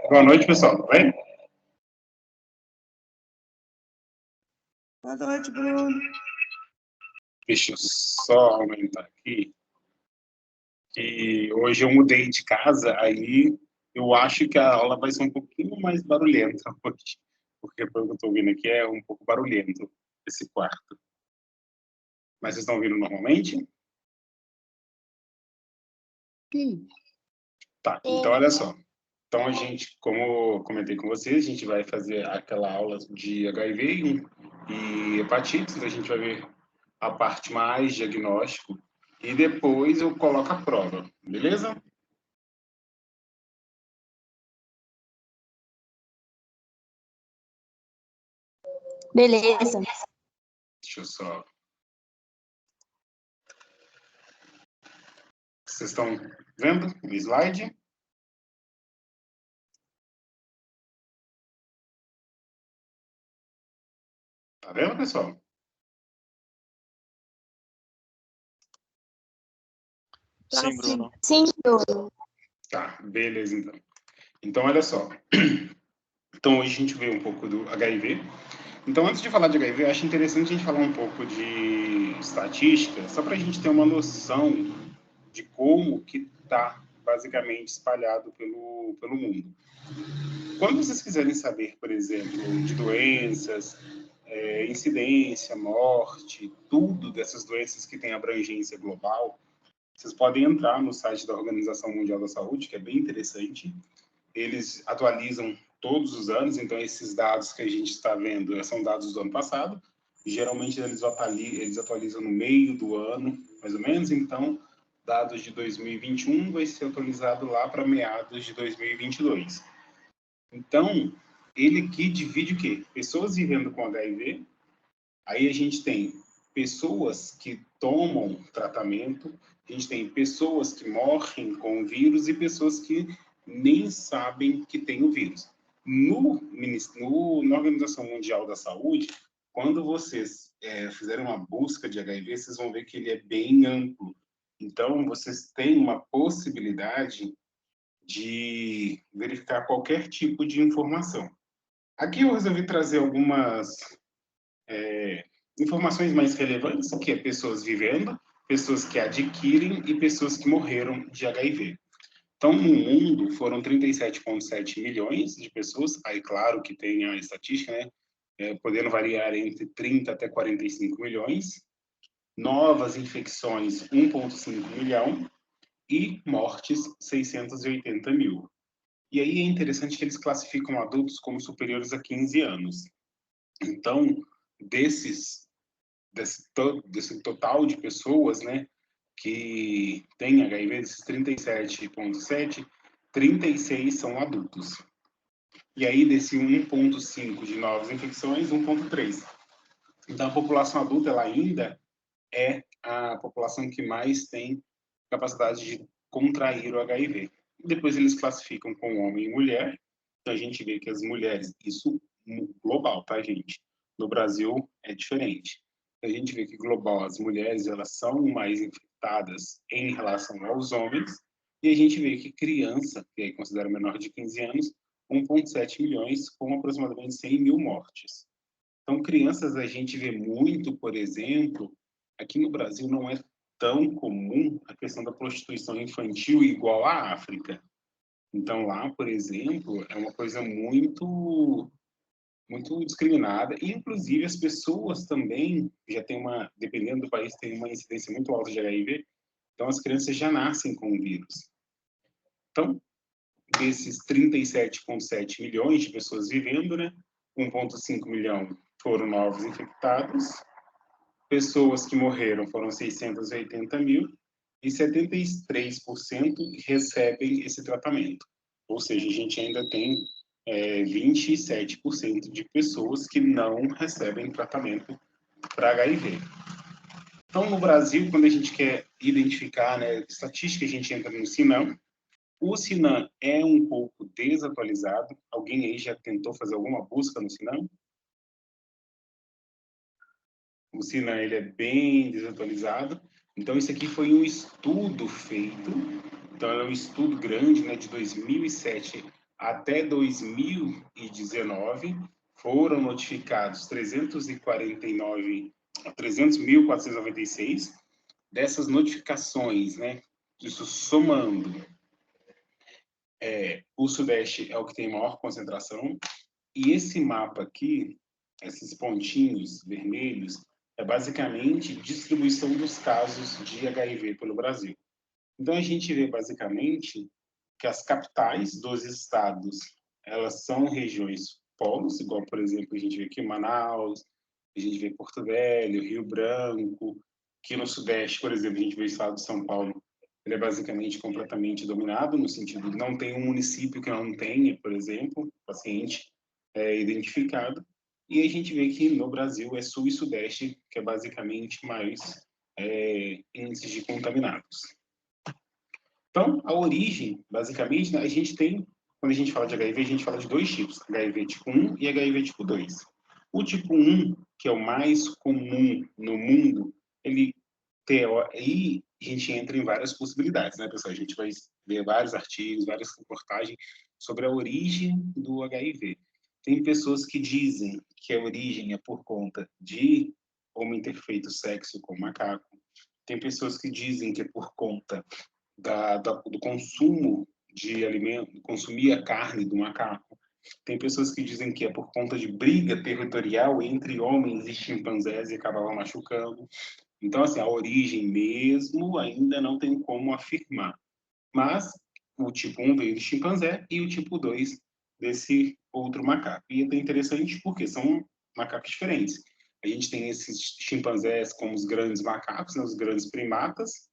Boa noite, pessoal. Tudo bem? Boa noite, Bruno. Deixa eu só aumentar aqui. Que hoje eu mudei de casa, aí eu acho que a aula vai ser um pouquinho mais barulhenta hoje. Porque, pelo que eu estou ouvindo aqui, é um pouco barulhento esse quarto. Mas vocês estão ouvindo normalmente? Sim. Tá, então olha só. Então a gente, como eu comentei com vocês, a gente vai fazer aquela aula de HIV e hepatite, então a gente vai ver a parte mais diagnóstico e depois eu coloco a prova, beleza? Beleza. Deixa eu só... Vocês estão vendo o slide? Tá vendo, pessoal? Sim, Bruno. Sim, Bruno. Tá, beleza, então. Então, olha só. Então, hoje a gente vê um pouco do HIV. Então, antes de falar de HIV, eu acho interessante a gente falar um pouco de estatística, só para a gente ter uma noção de como que está basicamente espalhado pelo mundo. Quando vocês quiserem saber, por exemplo, de doenças, incidência, morte, tudo dessas doenças que têm abrangência global, vocês podem entrar no site da Organização Mundial da Saúde, que é bem interessante. Eles atualizam todos os anos, então esses dados que a gente está vendo são dados do ano passado. Geralmente eles atualizam no meio do ano, mais ou menos. Então, dados de 2021 vai ser atualizado lá para meados de 2022. Então, ele aqui divide o quê? Pessoas vivendo com HIV. Aí a gente tem pessoas que tomam tratamento, a gente tem pessoas que morrem com o vírus e pessoas que nem sabem que tem o vírus. Na Organização Mundial da Saúde, quando vocês fizerem uma busca de HIV, vocês vão ver que ele é bem amplo. Então, vocês têm uma possibilidade de verificar qualquer tipo de informação. Aqui eu resolvi trazer algumas informações mais relevantes, que é pessoas vivendo, pessoas que adquirem e pessoas que morreram de HIV. Então, no mundo, foram 37,7 milhões de pessoas. Aí, claro que tem a estatística, né? Podendo variar entre 30 até 45 milhões. Novas infecções, 1,5 milhão. E mortes, 680 mil. E aí é interessante que eles classificam adultos como superiores a 15 anos. Então, desse total de pessoas, né, que tem HIV, desses 37,7, 36 são adultos. E aí, desse 1,5 de novas infecções, 1,3. Então, a população adulta, ela ainda é a população que mais tem capacidade de contrair o HIV. Depois, eles classificam com homem e mulher. Então, a gente vê que as mulheres, isso global, tá, gente? No Brasil, é diferente. A gente vê que global, as mulheres, elas são mais infectadas em relação aos homens. E a gente vê que criança, que é considerada menor de 15 anos, 1,7 milhões, com aproximadamente 100 mil mortes. Então, crianças, a gente vê muito, por exemplo, aqui no Brasil não é tão comum a questão da prostituição infantil igual à África. Então, lá, por exemplo, é uma coisa muito discriminada, e inclusive as pessoas também já têm dependendo do país, tem uma incidência muito alta de HIV, então as crianças já nascem com o vírus. Então, desses 37,7 milhões de pessoas vivendo, né, 1,5 milhão foram novos infectados, pessoas que morreram foram 680 mil, e 73% recebem esse tratamento. Ou seja, a gente ainda tem 27% de pessoas que não recebem tratamento para HIV. Então, no Brasil, quando a gente quer identificar, né, estatística, a gente entra no Sinam. O Sinam é um pouco desatualizado. Alguém aí já tentou fazer alguma busca no Sinam? O Sinam, ele é bem desatualizado. Então, isso aqui foi um estudo feito. Então, é um estudo grande, né, de 2007 até 2019, foram notificados 300.496 dessas notificações, né? Isso somando. O Sudeste é o que tem maior concentração, e esse mapa aqui, esses pontinhos vermelhos, é basicamente distribuição dos casos de HIV pelo Brasil. Então, a gente vê basicamente que as capitais dos estados, elas são regiões polos, igual, por exemplo, a gente vê aqui Manaus, a gente vê Porto Velho, Rio Branco, que no Sudeste, por exemplo, a gente vê o estado de São Paulo, ele é basicamente completamente dominado, no sentido de não tem um município que não tenha, por exemplo, paciente identificado. E a gente vê que no Brasil é Sul e Sudeste, que é basicamente mais índices de contaminados. Então, a origem, basicamente, a gente tem, quando a gente fala de HIV, a gente fala de dois tipos, HIV tipo 1 e HIV tipo 2. O tipo 1, que é o mais comum no mundo, ele aí a gente entra em várias possibilidades, né, pessoal? A gente vai ver vários artigos, várias reportagens sobre a origem do HIV. Tem pessoas que dizem que a origem é por conta de homem ter feito sexo com macaco. Tem pessoas que dizem que é por conta do consumo de alimento, consumir a carne do macaco. Tem pessoas que dizem que é por conta de briga territorial entre homens e chimpanzés e acabava machucando. Então, assim, a origem mesmo ainda não tem como afirmar. Mas o tipo 1 veio do chimpanzé e o tipo 2 desse outro macaco. E é interessante porque são macacos diferentes. A gente tem esses chimpanzés como os grandes macacos, né, os grandes primatas,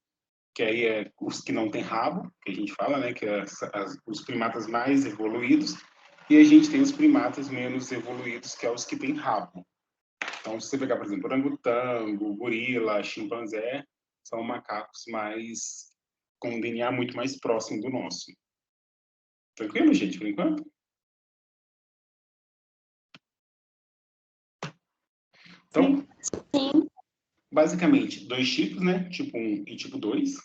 que aí é os que não têm rabo, que a gente fala, né, que é os primatas mais evoluídos, e a gente tem os primatas menos evoluídos, que é os que têm rabo. Então, se você pegar, por exemplo, orangotango, gorila, chimpanzé, são macacos mais com um DNA muito mais próximo do nosso. Tranquilo, gente, por enquanto? Então, Sim. basicamente, dois tipos, né? Tipo 1 e tipo 2.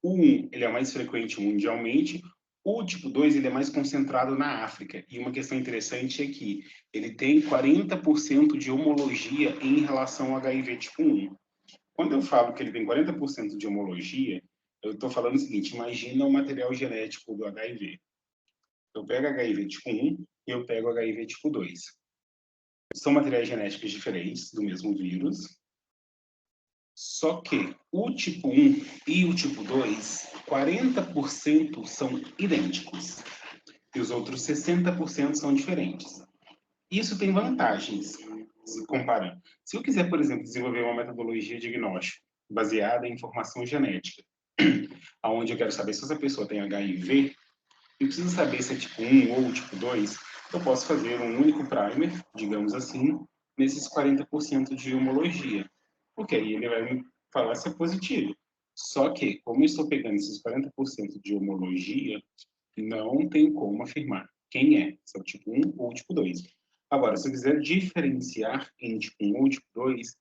O 1, ele é mais frequente mundialmente. O tipo 2, ele é mais concentrado na África. E uma questão interessante é que ele tem 40% de homologia em relação ao HIV tipo 1. Quando eu falo que ele tem 40% de homologia, eu estou falando o seguinte, imagina o material genético do HIV. Eu pego HIV tipo 1 e eu pego HIV tipo 2. São materiais genéticos diferentes do mesmo vírus, só que o tipo 1 e o tipo 2, 40% são idênticos e os outros 60% são diferentes. Isso tem vantagens, se comparando. Se eu quiser, por exemplo, desenvolver uma metodologia diagnóstica baseada em informação genética, onde eu quero saber se essa pessoa tem HIV, eu preciso saber se é tipo 1 ou tipo 2, eu posso fazer um único primer, digamos assim, nesses 40% de homologia. Porque aí ele vai me falar se é positivo. Só que, como eu estou pegando esses 40% de homologia, não tem como afirmar quem é, se é o tipo 1 ou o tipo 2. Agora, se eu quiser diferenciar em tipo 1 ou tipo 2,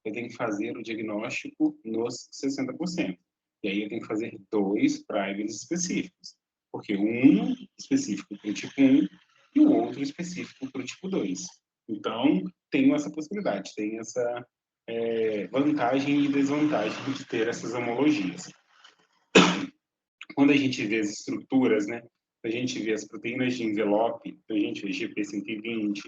eu tenho que fazer o diagnóstico nos 60%. E aí eu tenho que fazer dois primers específicos. Porque um específico para o tipo 1 e o outro específico para o tipo 2. Então, tem essa possibilidade, tem essa vantagem e desvantagem de ter essas homologias. Quando a gente vê as estruturas, né, a gente vê as proteínas de envelope, a gente vê GP120,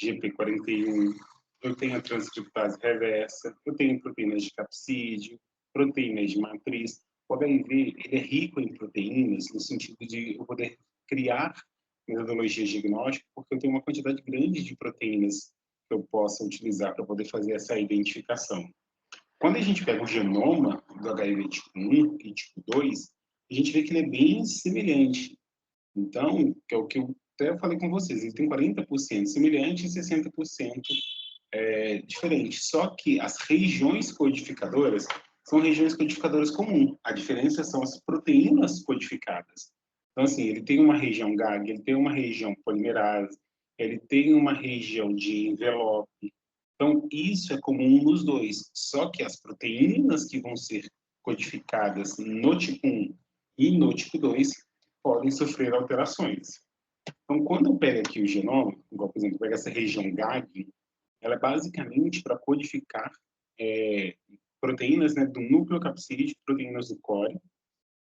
GP41, eu tenho a transcriptase reversa, eu tenho proteínas de capsídeo, proteínas de matriz. O HIV ele é rico em proteínas no sentido de eu poder criar metodologias diagnósticas, porque eu tenho uma quantidade grande de proteínas que eu possa utilizar para poder fazer essa identificação. Quando a gente pega o genoma do HIV tipo 1 e tipo 2, a gente vê que ele é bem semelhante. Então, que é o que eu até falei com vocês, ele tem 40% semelhante e 60% diferente. Só que as regiões codificadoras são regiões codificadoras comuns. A diferença são as proteínas codificadas. Então, assim, ele tem uma região GAG, ele tem uma região polimerase, ele tem uma região de envelope. Então, isso é comum nos dois. Só que as proteínas que vão ser codificadas no tipo 1 e no tipo 2 podem sofrer alterações. Então, quando eu pego aqui o genoma, igual, por exemplo, eu pego essa região GAG, ela é basicamente para codificar proteínas, né, do nucleocapsídeo, proteínas do core,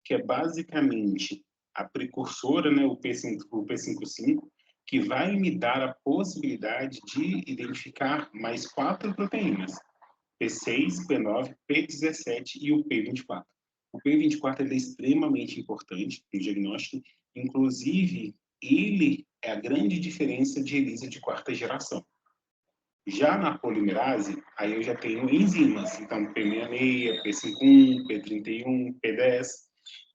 que é basicamente a precursora, né, o P55, que vai me dar a possibilidade de identificar mais 4 proteínas, P6, P9, P17 e o P24. O P24 ele é extremamente importante no diagnóstico, inclusive ele é a grande diferença de ELISA de quarta geração. Já na polimerase, aí eu já tenho enzimas, então P66, P51, P31, P10,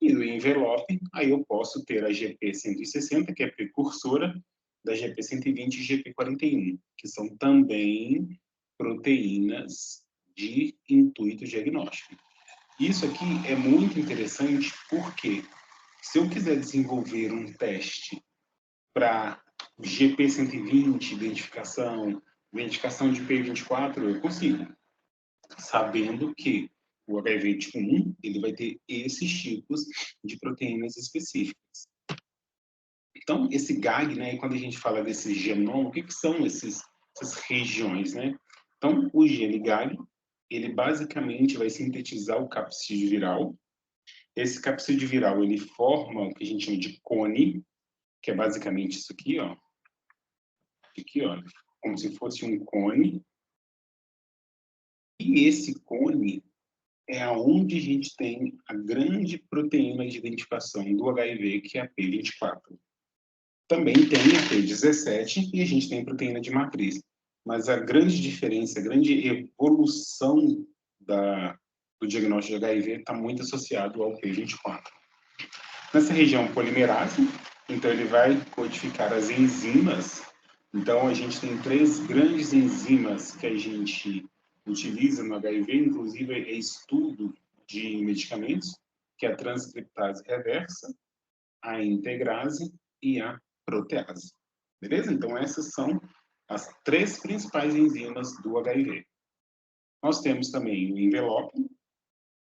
e no envelope, aí eu posso ter a GP160, que é precursora da GP120 e GP41, que são também proteínas de intuito diagnóstico. Isso aqui é muito interessante porque se eu quiser desenvolver um teste para GP120, identificação de P24, eu consigo, sabendo que o HIV tipo 1, ele vai ter esses tipos de proteínas específicas. Então, esse GAG, né, quando a gente fala desse genoma, o que são essas regiões, né? Então, o gene GAG, ele basicamente vai sintetizar o capsídeo viral. Esse capsídeo viral, ele forma o que a gente chama de cone, que é basicamente isso aqui, ó. Aqui, ó, como se fosse um cone. E esse cone é aonde a gente tem a grande proteína de identificação do HIV, que é a P24. Também tem a P17 e a gente tem proteína de matriz. Mas a grande diferença, a grande evolução do diagnóstico de HIV está muito associado ao P24. Nessa região polimerase, então ele vai codificar as enzimas. Então a gente tem 3 grandes enzimas que a gente utiliza no HIV, inclusive é estudo de medicamentos, que é a transcriptase reversa, a integrase e a protease. Beleza? Então essas são as 3 principais enzimas do HIV. Nós temos também o envelope,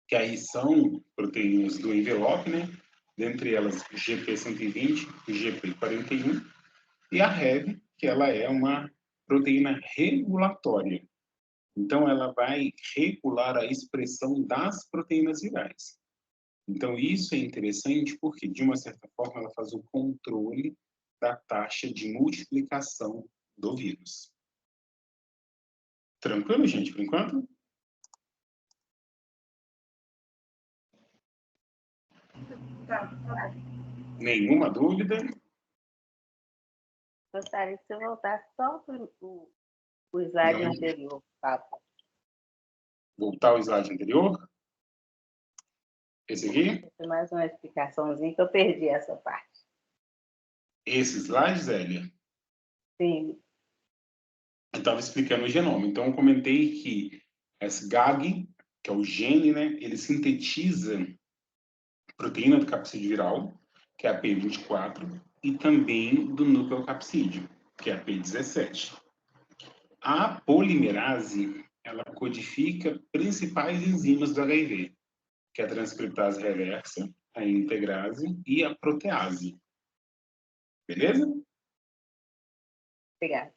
que aí são proteínas do envelope, né? Dentre elas GP120, GP41, e a Rev, que ela é uma proteína regulatória. Então, ela vai regular a expressão das proteínas virais. Então, isso é interessante porque, de uma certa forma, ela faz o controle da taxa de multiplicação do vírus. Tranquilo, gente, por enquanto? Tá. Nenhuma dúvida? Gostaria que você voltasse só o slide Não. anterior, Pablo. Voltar ao slide anterior? Esse aqui? Tem mais uma explicaçãozinha que eu perdi essa parte. Esse slide, Zélia? Sim, Eu estava explicando o genoma. Então, eu comentei que esse GAG, que é o gene, né, ele sintetiza a proteína do capsídeo viral, que é a P24, e também do nucleocapsídeo, que é a P17. A polimerase, ela codifica principais enzimas do HIV, que é a transcriptase reversa, a integrase e a protease. Beleza? obrigada.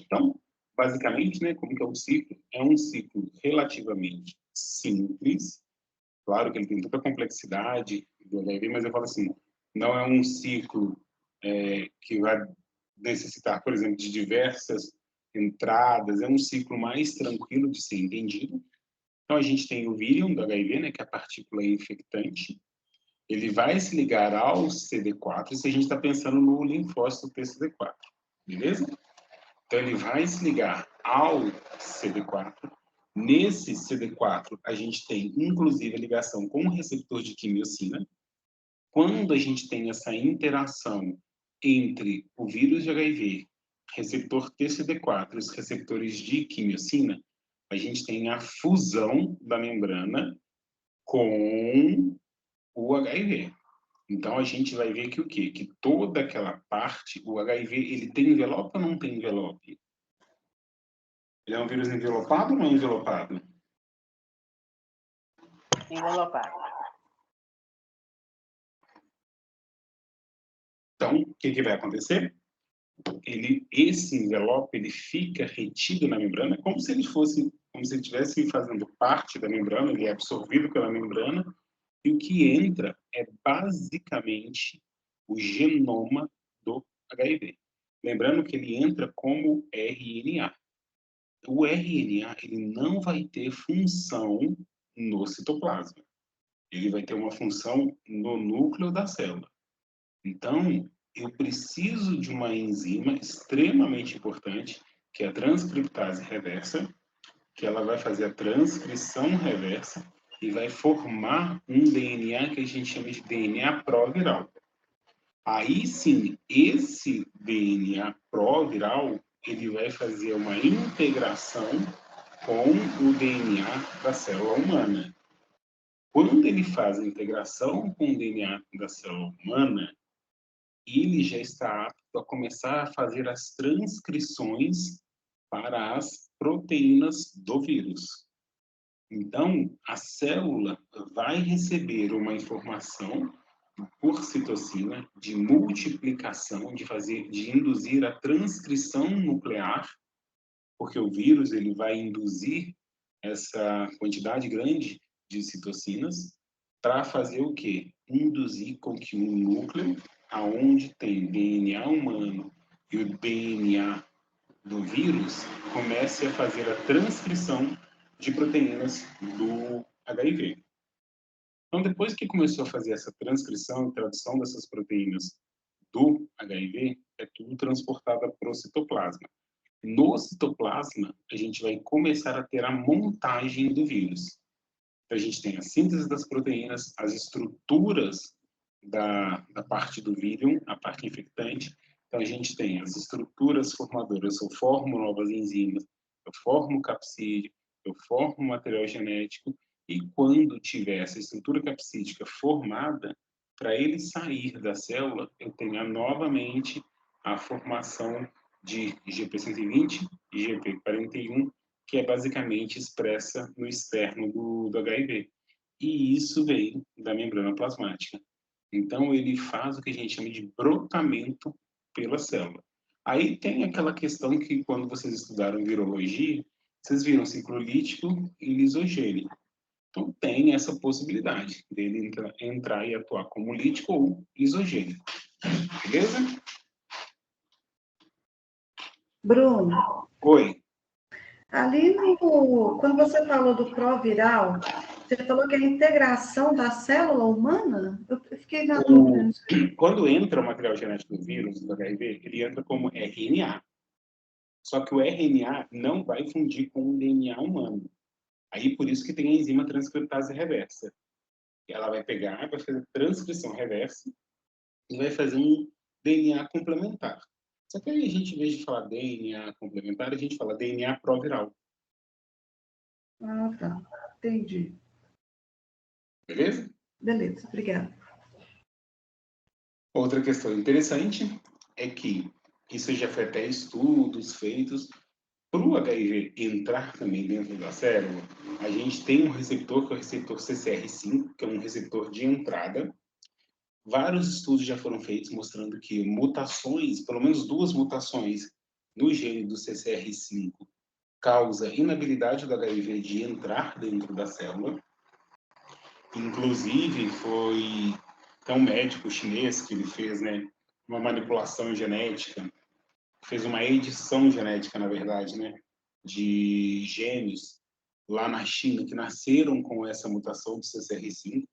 Então, basicamente, né, como que é o ciclo? É um ciclo relativamente simples. Claro que ele tem toda a complexidade do HIV, mas eu falo assim, não é um ciclo que vai necessitar, por exemplo, de diversas entradas, é um ciclo mais tranquilo de ser entendido. Então, a gente tem o vírion do HIV, né, que é a partícula infectante. Ele vai se ligar ao CD4, se a gente está pensando no linfócito TCD4, beleza? Então, ele vai se ligar ao CD4. Nesse CD4, a gente tem, inclusive, a ligação com o receptor de quimiocina. Quando a gente tem essa interação entre o vírus de HIV, receptor TCD4 e os receptores de quimiocina, a gente tem a fusão da membrana com o HIV. Então, a gente vai ver que o quê? Que toda aquela parte, o HIV, ele tem envelope ou não tem envelope? Ele é um vírus envelopado ou não envelopado? Envelopado. Então, o que vai acontecer? Esse envelope ele fica retido na membrana como se ele estivesse fazendo parte da membrana, ele é absorvido pela membrana, e o que entra é basicamente o genoma do HIV. Lembrando que ele entra como RNA. O RNA ele não vai ter função no citoplasma. Ele vai ter uma função no núcleo da célula. Então, eu preciso de uma enzima extremamente importante, que é a transcriptase reversa, que ela vai fazer a transcrição reversa e vai formar um DNA que a gente chama de DNA proviral. Aí sim, esse DNA proviral, ele vai fazer uma integração com o DNA da célula humana. Quando ele faz a integração com o DNA da célula humana, ele já está apto a começar a fazer as transcrições para as proteínas do vírus. Então, a célula vai receber uma informação por citocina de multiplicação, de induzir a transcrição nuclear, porque o vírus ele vai induzir essa quantidade grande de citocinas para fazer o quê? Induzir com que um núcleo aonde tem DNA humano e o DNA do vírus comece a fazer a transcrição de proteínas do HIV. Então, depois que começou a fazer essa transcrição e tradução dessas proteínas do HIV, é tudo transportado para o citoplasma. No citoplasma, a gente vai começar a ter a montagem do vírus. Então, a gente tem a síntese das proteínas, as estruturas da parte do vírus, a parte infectante. Então, a gente tem as estruturas formadoras, eu formo novas enzimas, eu formo capsídeo, eu formo material genético, e quando tiver essa estrutura capsídica formada, para ele sair da célula, eu tenho novamente a formação de IgP120 e IgP41, que é basicamente expressa no externo do HIV. E isso vem da membrana plasmática. Então, ele faz o que a gente chama de brotamento pela célula. Aí tem aquela questão que, quando vocês estudaram virologia, vocês viram ciclo lítico e lisogênico. Então, tem essa possibilidade dele entrar e atuar como lítico ou lisogênico. Beleza? Bruno, Oi. ali quando você falou do proviral, você falou que é a integração da célula humana? Eu fiquei na dúvida nisso. Quando entra o material genético do vírus, do HIV, ele entra como RNA. Só que o RNA não vai fundir com o DNA humano. Aí, por isso que tem a enzima transcriptase reversa. Ela vai pegar, vai fazer transcrição reversa e vai fazer um DNA complementar. Só que aí a gente, em vez de falar DNA complementar, a gente fala DNA proviral. Ah, tá. Entendi. Beleza? Beleza, obrigada. Outra questão interessante é que isso já foi até estudos feitos. Para o HIV entrar também dentro da célula, a gente tem um receptor, que é o receptor CCR5, que é um receptor de entrada. Vários estudos já foram feitos mostrando que mutações, pelo menos 2 mutações no gene do CCR5, causa inabilidade do HIV de entrar dentro da célula. Inclusive, foi um médico chinês que ele fez, né, uma manipulação genética, fez uma edição genética, na verdade, né, de gêmeos lá na China que nasceram com essa mutação do CCR5.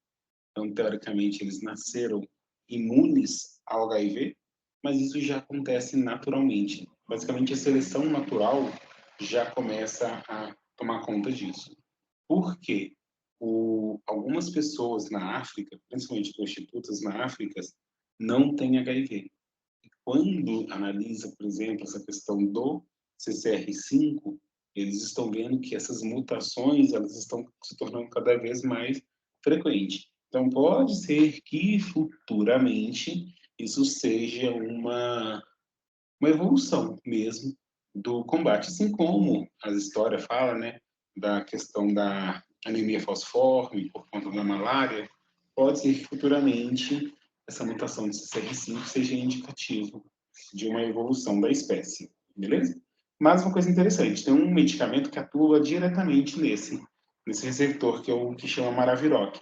Então, teoricamente, eles nasceram imunes ao HIV, mas isso já acontece naturalmente. Basicamente, a seleção natural já começa a tomar conta disso. Por quê? Algumas pessoas na África, principalmente prostitutas na África, não têm HIV. Quando analisa, por exemplo, essa questão do CCR5, eles estão vendo que essas mutações elas estão se tornando cada vez mais frequentes. Então, pode ser que futuramente isso seja uma evolução mesmo do combate, assim como as histórias falam, né, da questão da anemia falciforme por conta da malária. Pode ser que futuramente essa mutação de CCR5 seja indicativo de uma evolução da espécie, beleza? Mas uma coisa interessante, tem um medicamento que atua diretamente nesse receptor, que é o que chama Maraviroc.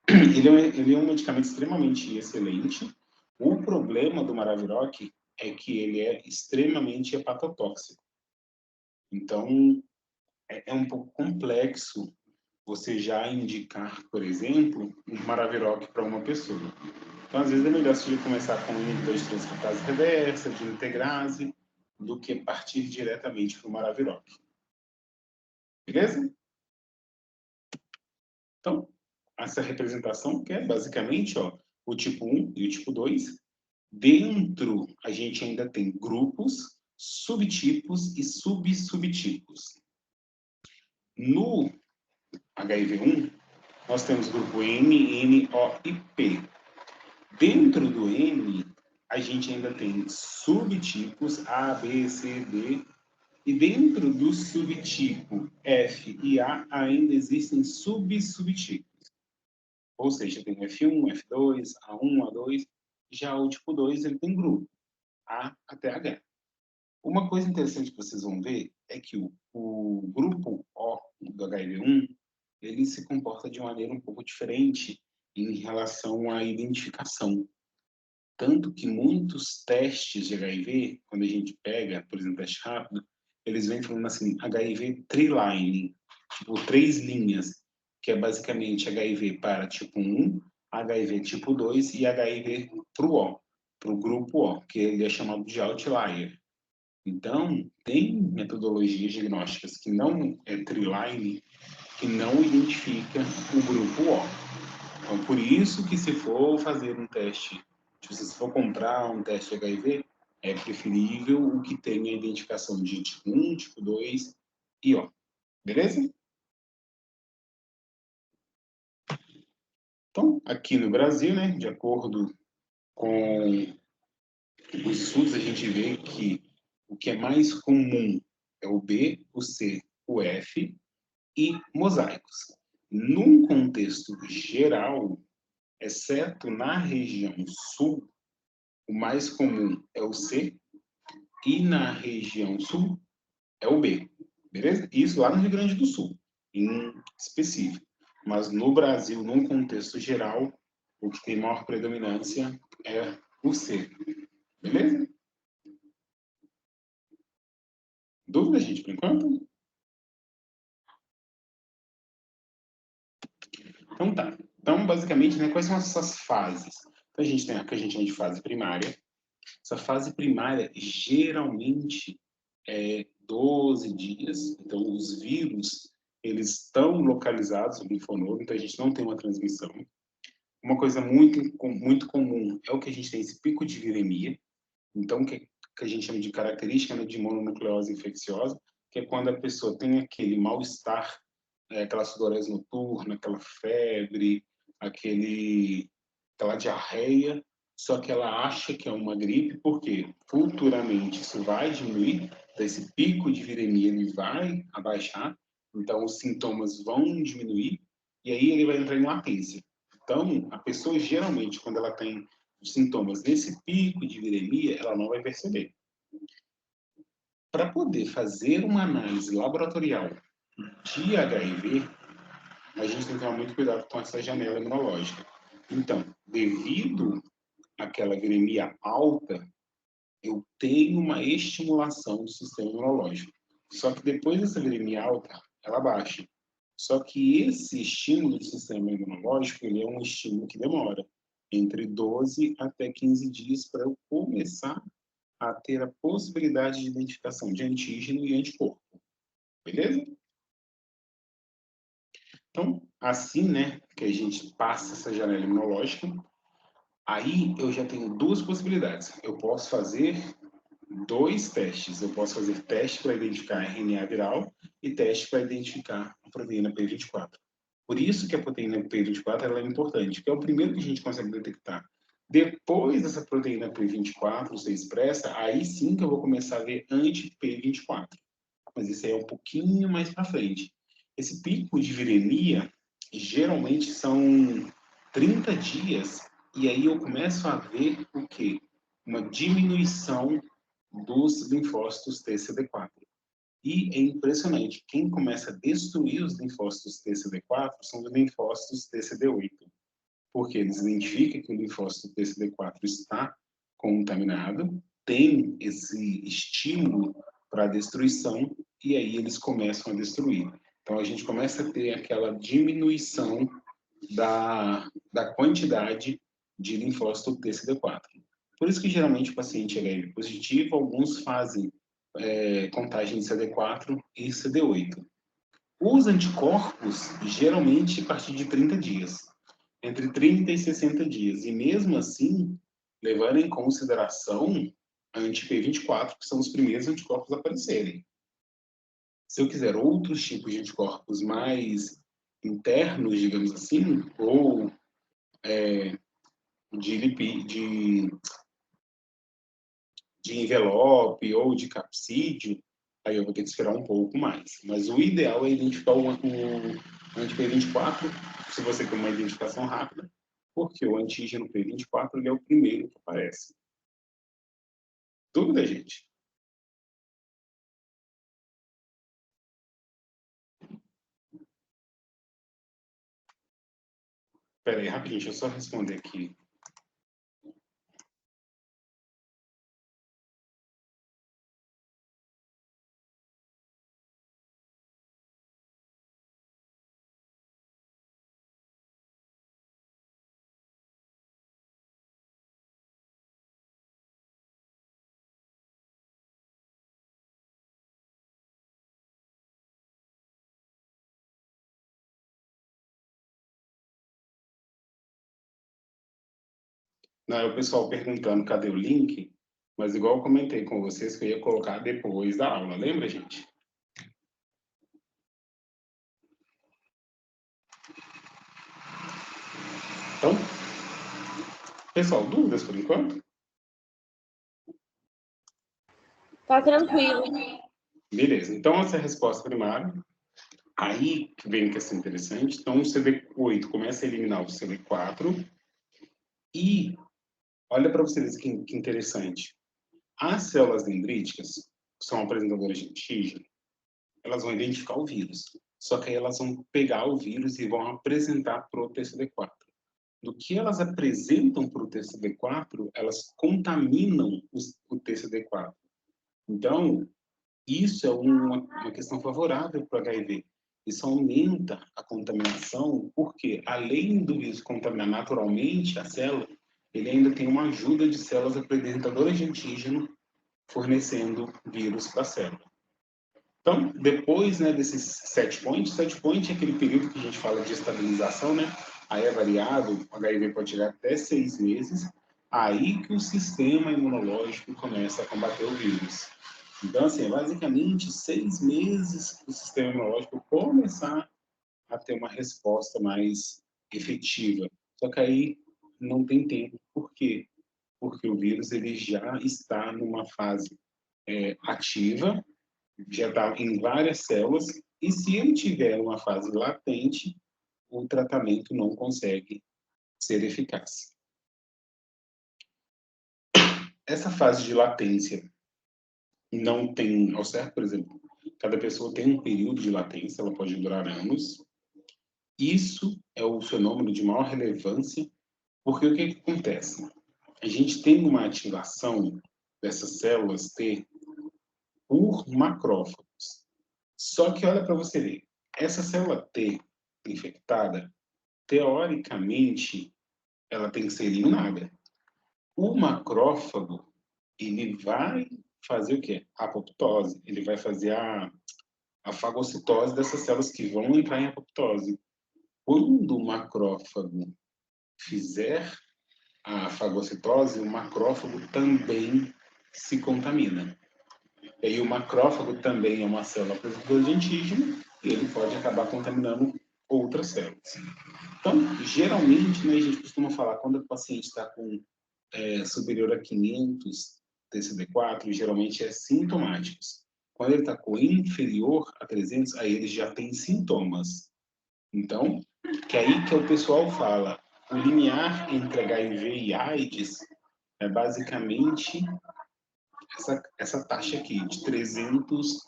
Ele é um medicamento extremamente excelente. O problema do Maraviroc é que ele é extremamente hepatotóxico. Então, é um pouco complexo você já indicar, por exemplo, um Maraviroc para uma pessoa. Então, às vezes, é melhor você começar com inibidor de transcriptase reversa, de integrase, do que partir diretamente para o Maraviroc. Beleza? Então, essa representação que é basicamente o tipo 1 e o tipo 2. Dentro, a gente ainda tem grupos, subtipos e subsubtipos. No HIV1, nós temos grupo M, N, O e P. Dentro do M, a gente ainda tem subtipos A, B, C, D. E dentro do subtipo F e A, ainda existem subsubtipos. Ou seja, tem F1, F2, A1, A2. Já o tipo 2, ele tem grupo, A até H. Uma coisa interessante que vocês vão ver é que o grupo O do HIV1, ele se comporta de maneira um pouco diferente em relação à identificação. Tanto que muitos testes de HIV, quando a gente pega, por exemplo, teste rápido, eles vêm falando assim, HIV triline, tipo 3 linhas, que é basicamente HIV para tipo 1, HIV tipo 2 e HIV para o O, para o grupo O, que ele é chamado de outlier. Então, tem metodologias diagnósticas que não é triline, que não identifica o grupo O. Então, por isso que se for fazer um teste, se for comprar um teste de HIV, é preferível o que tenha a identificação de tipo 1, tipo 2 e O. Beleza? Então, aqui no Brasil, né, de acordo com os estudos, a gente vê que o que é mais comum é o B, o C, o F e mosaicos. Num contexto geral, exceto na região sul, o mais comum é o C e na região sul é o B, beleza? Isso lá no Rio Grande do Sul, em específico. Mas no Brasil, num contexto geral, o que tem maior predominância é o C, beleza? Dúvida, gente, por enquanto? Então tá. Então, basicamente, né, quais são essas fases? Então, a gente tem a que a gente chama de fase primária. Essa fase primária, geralmente, é 12 dias. Então, os vírus, eles estão localizados no linfonodo, então a gente não tem uma transmissão. Uma coisa muito comum é o que a gente tem, esse pico de viremia. Então, que a gente chama de característica, né, de mononucleose infecciosa, que é quando a pessoa tem aquele mal-estar, aquela sudorese noturna, aquela febre, aquela diarreia, só que ela acha que é uma gripe, porque futuramente isso vai diminuir, então esse pico de viremia ele vai abaixar, então os sintomas vão diminuir, e aí ele vai entrar em latência. Então, a pessoa geralmente, quando ela tem os sintomas nesse pico de viremia, ela não vai perceber. Para poder fazer uma análise laboratorial de HIV, a gente tem que tomar muito cuidado com essa janela imunológica. Então, devido àquela viremia alta, eu tenho uma estimulação do sistema imunológico. Só que depois dessa viremia alta, ela baixa. Só que esse estímulo do sistema imunológico, ele é um estímulo que demora entre 12 até 15 dias para eu começar a ter a possibilidade de identificação de antígeno e anticorpo. Beleza? Então, assim, né, que a gente passa essa janela imunológica, aí eu já tenho duas possibilidades. Eu posso fazer 2 testes. Eu posso fazer teste para identificar RNA viral e teste para identificar a proteína P24. Por isso que a proteína P24 ela é importante, porque é o primeiro que a gente consegue detectar. Depois dessa proteína P24 ser expressa, aí sim que eu vou começar a ver anti-P24. Mas isso aí é um pouquinho mais para frente. Esse pico de viremia, geralmente são 30 dias E aí eu começo a ver o quê? Uma diminuição dos linfócitos TCD4. E é impressionante, quem começa a destruir os linfócitos TCD4 são os linfócitos TCD8. Porque eles identificam que o linfócito TCD4 está contaminado, tem esse estímulo para a destruição, e aí eles começam a destruir. Então, a gente começa a ter aquela diminuição da quantidade de linfócito TCD4. Por isso que, geralmente, o paciente HIV positivo, alguns fazem contagem de CD4 e CD8. Os anticorpos, geralmente, a partir de 30 dias. Entre 30 e 60 dias. E, mesmo assim, levando em consideração a anti-P24, que são os primeiros anticorpos a aparecerem. Se eu quiser outros tipos de anticorpos mais internos, digamos assim, ou de envelope ou de capsídeo, aí eu vou ter que esperar um pouco mais. Mas o ideal é identificar o anti-P24, se você tem uma identificação rápida, porque o antígeno P24 ele é o primeiro que aparece. Dúvida, gente? Espera aí, rapidinho, deixa eu só responder aqui. Não, é o pessoal perguntando cadê o link, mas igual eu comentei com vocês que eu ia colocar depois da aula, lembra, gente? Então, pessoal, dúvidas por enquanto? Tá tranquilo. Beleza, então essa é a resposta primária. Aí que vem a questão interessante. Então, o CD8 começa a eliminar o CD4 e olha para vocês que interessante. As células dendríticas, que são apresentadoras de antígeno, elas vão identificar o vírus. Só que aí elas vão pegar o vírus e vão apresentar para o TCD4. Do que elas apresentam para o TCD4, elas contaminam o TCD4. Então, isso é uma questão favorável para o HIV. Isso aumenta a contaminação, porque além do vírus contaminar naturalmente a célula, ele ainda tem uma ajuda de células apresentadoras de antígeno fornecendo vírus para a célula. Então, depois, né, desses set point é aquele período que a gente fala de estabilização, né? Aí é variável, o HIV pode chegar até 6 meses, aí que o sistema imunológico começa a combater o vírus. Então, assim, basicamente, 6 meses para o sistema imunológico começar a ter uma resposta mais efetiva. Só que aí não tem tempo. Por quê? Porque o vírus ele já está numa fase ativa, já está em várias células, e se ele tiver uma fase latente, o tratamento não consegue ser eficaz. Essa fase de latência não tem ao certo, por exemplo, cada pessoa tem um período de latência, ela pode durar anos. Isso é o fenômeno de maior relevância, porque o que acontece? A gente tem uma ativação dessas células T por macrófagos. Só que olha para você ver, essa célula T infectada, teoricamente, ela tem que ser eliminada. O macrófago, ele vai fazer o quê? A apoptose. Ele vai fazer a fagocitose dessas células que vão entrar em apoptose. Quando o macrófago fizer a fagocitose, o macrófago também se contamina. E aí o macrófago também é uma célula apresentadora de antígeno e ele pode acabar contaminando outras células. Então, geralmente, né, a gente costuma falar, quando o paciente está com superior a 500 TCD4, geralmente é sintomáticos. Quando ele está com inferior a 300, aí ele já tem sintomas. Então, que aí que o pessoal fala, o limiar entre HIV e AIDS é basicamente essa taxa aqui, de 300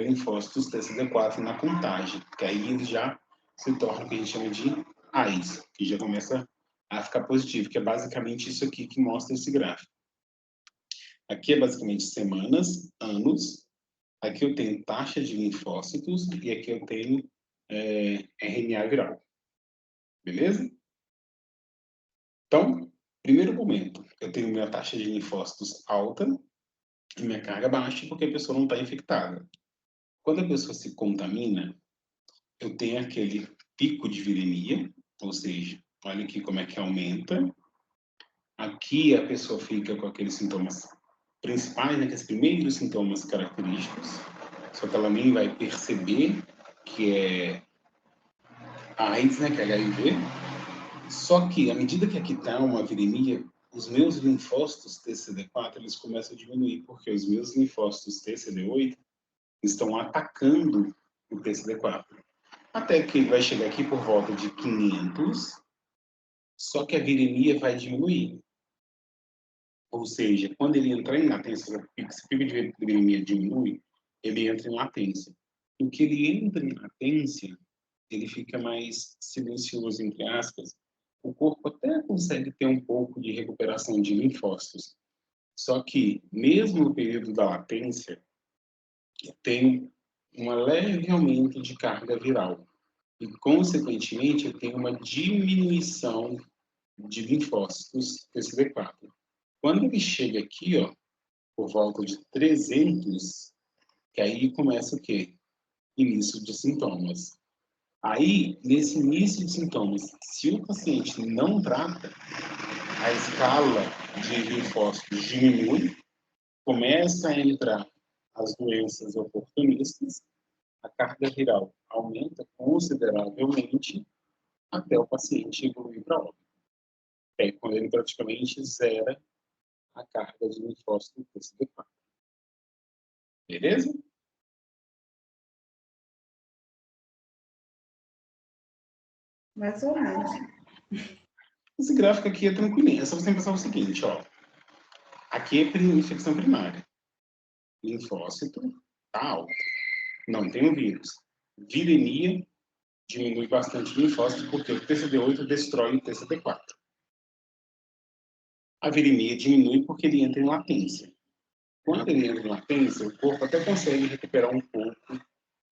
linfócitos TCD4 na contagem, que aí ele já se torna o que a gente chama de AIDS, que já começa a ficar positivo, que é basicamente isso aqui que mostra esse gráfico. Aqui é basicamente semanas, anos, aqui eu tenho taxa de linfócitos e aqui eu tenho RNA viral. Beleza? Então, primeiro momento, eu tenho minha taxa de linfócitos alta e minha carga baixa porque a pessoa não está infectada. Quando a pessoa se contamina, eu tenho aquele pico de viremia, ou seja, olha aqui como é que aumenta. Aqui a pessoa fica com aqueles sintomas principais, né, aqueles primeiros sintomas característicos, só que ela nem vai perceber que é a AIDS, né, que é HIV. Só que, à medida que aqui está uma viremia, os meus linfócitos TCD4 eles começam a diminuir, porque os meus linfócitos TCD8 estão atacando o TCD4. Até que ele vai chegar aqui por volta de 500, só que a viremia vai diminuir. Ou seja, quando ele entrar em latência, esse pico de viremia diminui, ele entra em latência. O que ele entra em latência, ele fica mais silencioso, entre aspas. O corpo até consegue ter um pouco de recuperação de linfócitos. Só que, mesmo no período da latência, tem um leve aumento de carga viral. E, consequentemente, eu tenho uma diminuição de linfócitos TCD4. Quando ele chega aqui, ó, por volta de 300, que aí começa o quê? Início de sintomas. Aí, nesse início de sintomas, se o paciente não trata, a escala de linfócitos diminui, começa a entrar as doenças oportunistas, a carga viral aumenta consideravelmente até o paciente evoluir para óbito. É quando ele praticamente zera a carga de linfócito TCD4. Beleza? Mais ou menos. Esse gráfico aqui é tranquilinho. É só você pensar o seguinte, ó. Aqui é infecção primária. Linfócito tá alto. Não tem o vírus. Viremia diminui bastante o linfócito porque o TCD8 destrói o TCD4. A viremia diminui porque ele entra em latência. Quando ele entra em latência, o corpo até consegue recuperar um pouco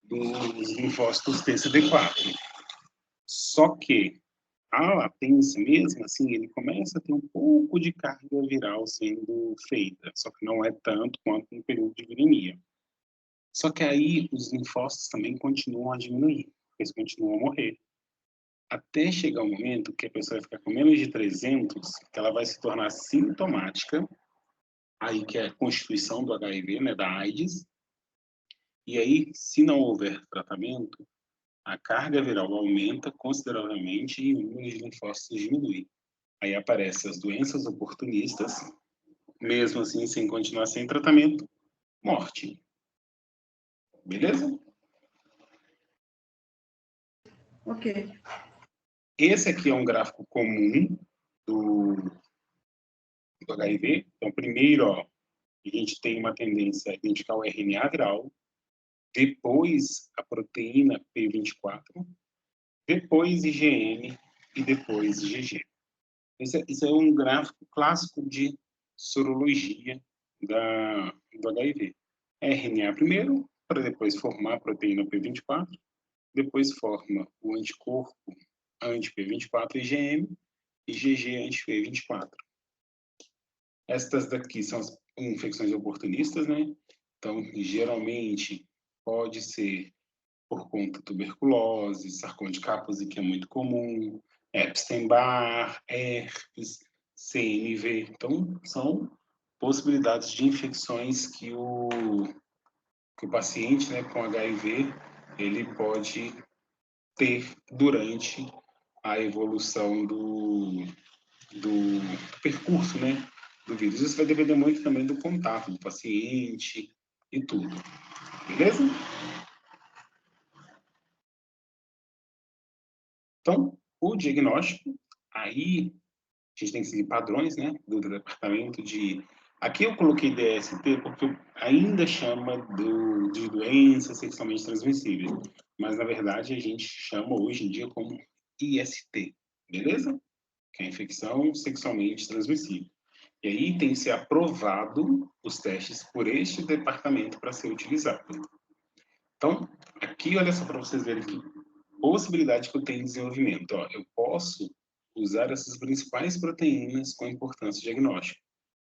dos linfócitos TCD4. Só que a latência, mesmo assim, ele começa a ter um pouco de carga viral sendo feita, só que não é tanto quanto no período de viremia. Só que aí os linfócitos também continuam a diminuir, eles continuam a morrer. Até chegar o momento que a pessoa vai ficar com menos de 300, que ela vai se tornar sintomática, aí que é a constituição do HIV, né, da AIDS. E aí, se não houver tratamento, a carga viral aumenta consideravelmente e o número de linfócitos diminui. Aí aparecem as doenças oportunistas, mesmo assim, sem continuar sem tratamento, morte. Beleza? Ok. Esse aqui é um gráfico comum do HIV. Então, primeiro, ó, a gente tem uma tendência a identificar o RNA viral, depois a proteína P24, depois IgM e depois IgG. Esse é um gráfico clássico de sorologia do HIV. RNA primeiro, para depois formar a proteína P24, depois forma o anticorpo anti-P24 IgM e IgG anti-P24. Estas daqui são as infecções oportunistas, né? Então, geralmente, pode ser por conta de tuberculose, sarcoma de Kaposi, que é muito comum, Epstein-Barr, herpes, CMV. Então, são possibilidades de infecções que o paciente, né, com HIV, ele pode ter durante a evolução do percurso, né, do vírus. Isso vai depender muito também do contato do paciente e tudo. Beleza? Então, o diagnóstico Aí, a gente tem que seguir padrões, né, do departamento de... Aqui eu coloquei DST porque ainda chama de doença sexualmente transmissível, mas na verdade a gente chama hoje em dia como IST, beleza? Que é infecção sexualmente transmissível. E aí tem que ser aprovado os testes por este departamento para ser utilizado. Então, aqui olha só para vocês verem que possibilidade que eu tenho de desenvolvimento. Ó, eu posso usar essas principais proteínas com importância diagnóstica.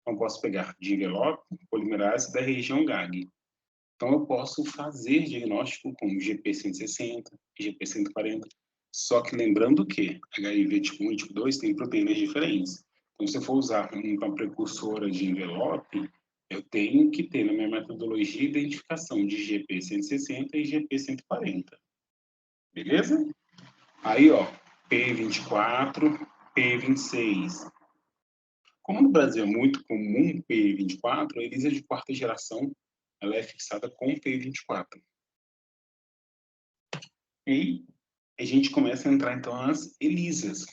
Então, posso pegar de envelope, polimerase da região GAG. Então, eu posso fazer diagnóstico com GP160, GP140, só que lembrando que HIV tipo 1 e tipo 2 tem proteínas diferentes. Então, se eu for usar uma precursora de envelope, eu tenho que ter na minha metodologia identificação de GP160 e GP140. Beleza? Aí, ó, P24, P26. Como no Brasil é muito comum P24, a ELISA de quarta geração ela é fixada com P24. E a gente começa a entrar, então, nas ELISAs,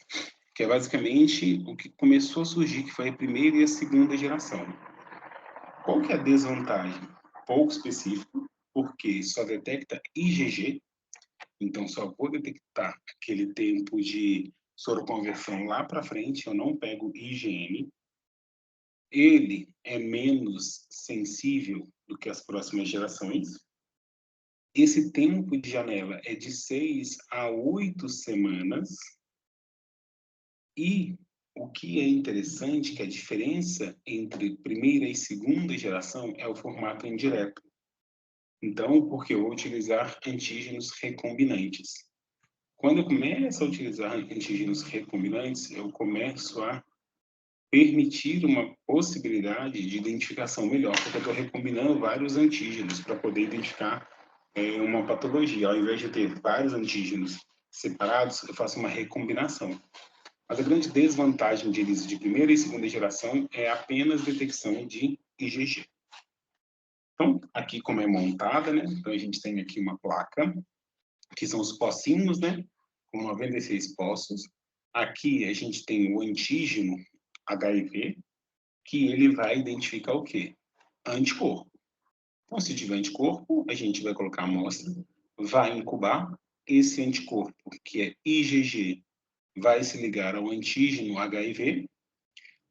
que é basicamente o que começou a surgir, que foi a primeira e a segunda geração. Qual que é a desvantagem? Pouco específico, porque só detecta IgG, então só vou detectar aquele tempo de soroconversão lá para frente, eu não pego IgM. Ele é menos sensível do que as próximas gerações. Esse tempo de janela é de 6 a 8 semanas. E o que é interessante, que a diferença entre primeira e segunda geração é o formato indireto. Então, porque eu vou utilizar antígenos recombinantes. Quando eu começo a utilizar antígenos recombinantes, eu começo a permitir uma possibilidade de identificação melhor, porque eu estou recombinando vários antígenos para poder identificar uma patologia. Ao invés de ter vários antígenos separados, eu faço uma recombinação. Mas a grande desvantagem de ELISA de primeira e segunda geração é apenas detecção de IgG. Então, aqui como é montada, né? Então, a gente tem aqui uma placa, que são os pocinhos, né? Com 96 poços. Aqui a gente tem o antígeno HIV, que ele vai identificar o quê? Anticorpo. Então, se tiver anticorpo, a gente vai colocar a amostra, vai incubar. Esse anticorpo, que é IgG, vai se ligar ao antígeno HIV.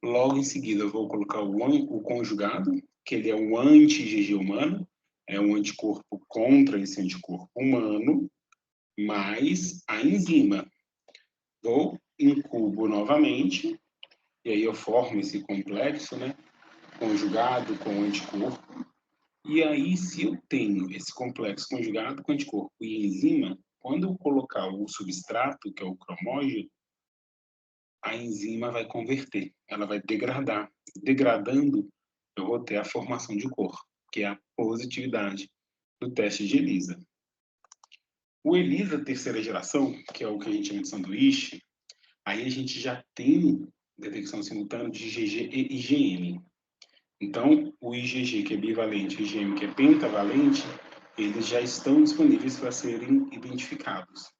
Logo em seguida, eu vou colocar o conjugado, que ele é um anti-IgG humano, é um anticorpo contra esse anticorpo humano, mais a enzima. Vou incubo novamente, e aí eu formo esse complexo, né? Conjugado com anticorpo. E aí, se eu tenho esse complexo conjugado com anticorpo e enzima, quando eu colocar o substrato, que é o cromógeno, a enzima vai converter, ela vai degradar. Degradando, eu vou ter a formação de cor, que é a positividade do teste de ELISA. O ELISA terceira geração, que é o que a gente chama de sanduíche, aí a gente já tem detecção simultânea de IgG e IgM. Então, o IgG, que é bivalente, e o IgM, que é pentavalente, eles já estão disponíveis para serem identificados.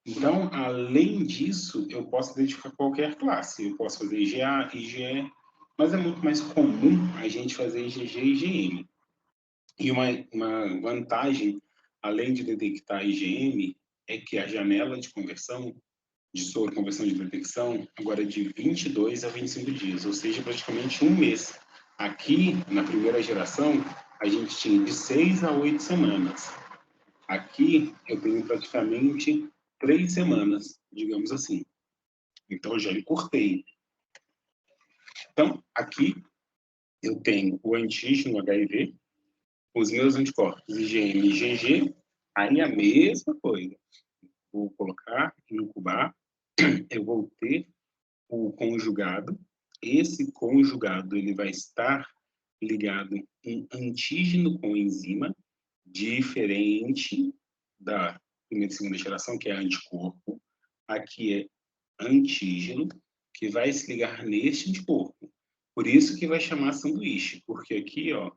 Então, além disso, eu posso identificar qualquer classe. Eu posso fazer IgA, IgE, mas é muito mais comum a gente fazer IgG e IgM. E uma vantagem, além de detectar IgM, é que a janela de conversão, de soro, conversão de detecção, agora é de 22 a 25 dias, ou seja, praticamente um mês. Aqui, na primeira geração, a gente tinha de 6 a 8 semanas. Aqui, eu tenho praticamente 3 semanas, digamos assim. Então, eu já encurtei. Então, aqui, eu tenho o antígeno HIV, os meus anticorpos IgM e IgG, aí a mesma coisa. Vou colocar, incubar, eu vou ter o conjugado. Esse conjugado ele vai estar ligado em antígeno com enzima, diferente da primeira e segunda geração, que é anticorpo. Aqui é antígeno, que vai se ligar neste anticorpo. Por isso que vai chamar sanduíche, porque aqui, ó,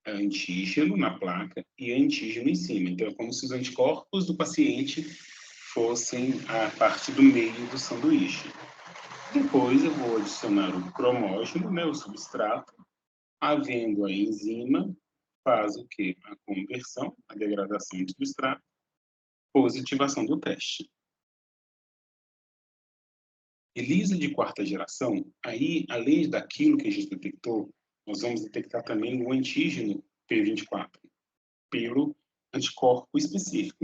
é antígeno na placa e antígeno em cima. Então, é como se os anticorpos do paciente fossem a parte do meio do sanduíche. Depois eu vou adicionar o cromógeno, né, o substrato, havendo a enzima, faz o quê? A conversão, a degradação do substrato, positivação do teste. ELISA de quarta geração, aí, além daquilo que a gente detectou, nós vamos detectar também o antígeno P24, pelo anticorpo específico.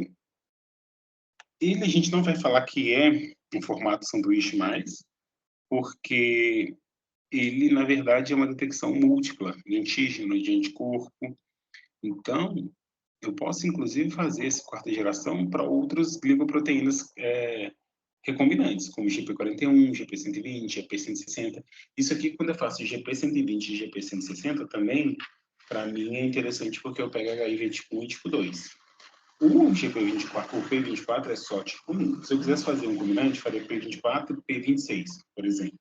Ele a gente não vai falar que é em formato sanduíche mais, porque ele, na verdade, é uma detecção múltipla de antígeno, de anticorpo. Então, eu posso, inclusive, fazer essa quarta geração para outras glicoproteínas recombinantes, como GP41, GP120, GP160. Isso aqui, quando eu faço GP120 e GP160 também, para mim é interessante porque eu pego HIV tipo 1 e tipo 2. O GP24, o P24 é só tipo 1. Se eu quisesse fazer um combinante, faria P24 e P26, por exemplo.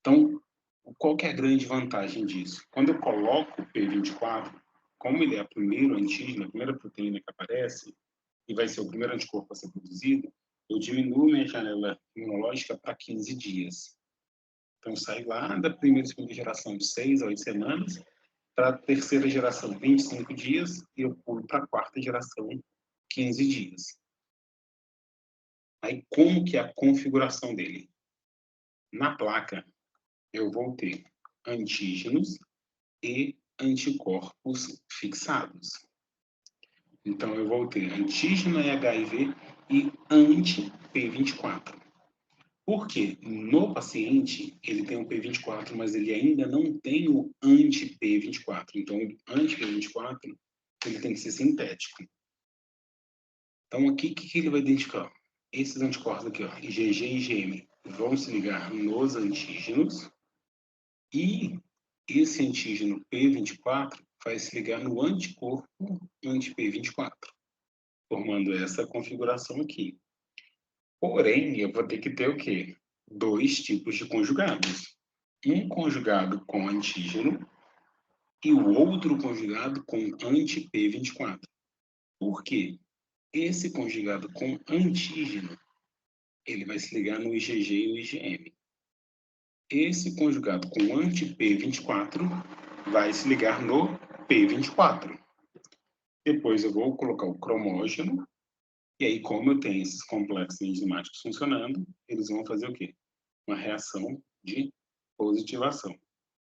Então, qual que é a grande vantagem disso? Quando eu coloco o P24, como ele é o primeiro antígeno, a primeira proteína que aparece, e vai ser o primeiro anticorpo a ser produzido, eu diminuo minha janela imunológica para 15 dias. Então, eu saio lá da primeira e segunda geração de 6 a 8 semanas, para a terceira geração 25 dias, e eu pulo para a quarta geração 15 dias. Aí, como que é a configuração dele? Na placa, eu vou ter antígenos e anticorpos fixados. Então, eu vou ter antígeno e HIV e anti-P24. Por quê? No paciente, ele tem o P24, mas ele ainda não tem o anti-P24. Então, o anti-P24, ele tem que ser sintético. Então, aqui, o que ele vai identificar? Esses anticorpos aqui, ó, IgG e IgM, vão se ligar nos antígenos e esse antígeno P24 vai se ligar no anticorpo anti-P24, formando essa configuração aqui. Porém, eu vou ter que ter o quê? 2 tipos de conjugados. Um conjugado com antígeno e o outro conjugado com anti-P24. Por quê? Esse conjugado com antígeno, ele vai se ligar no IgG e no IgM. Esse conjugado com anti-P24 vai se ligar no P24. Depois eu vou colocar o cromógeno, e aí, como eu tenho esses complexos enzimáticos funcionando, eles vão fazer o quê? Uma reação de positivação.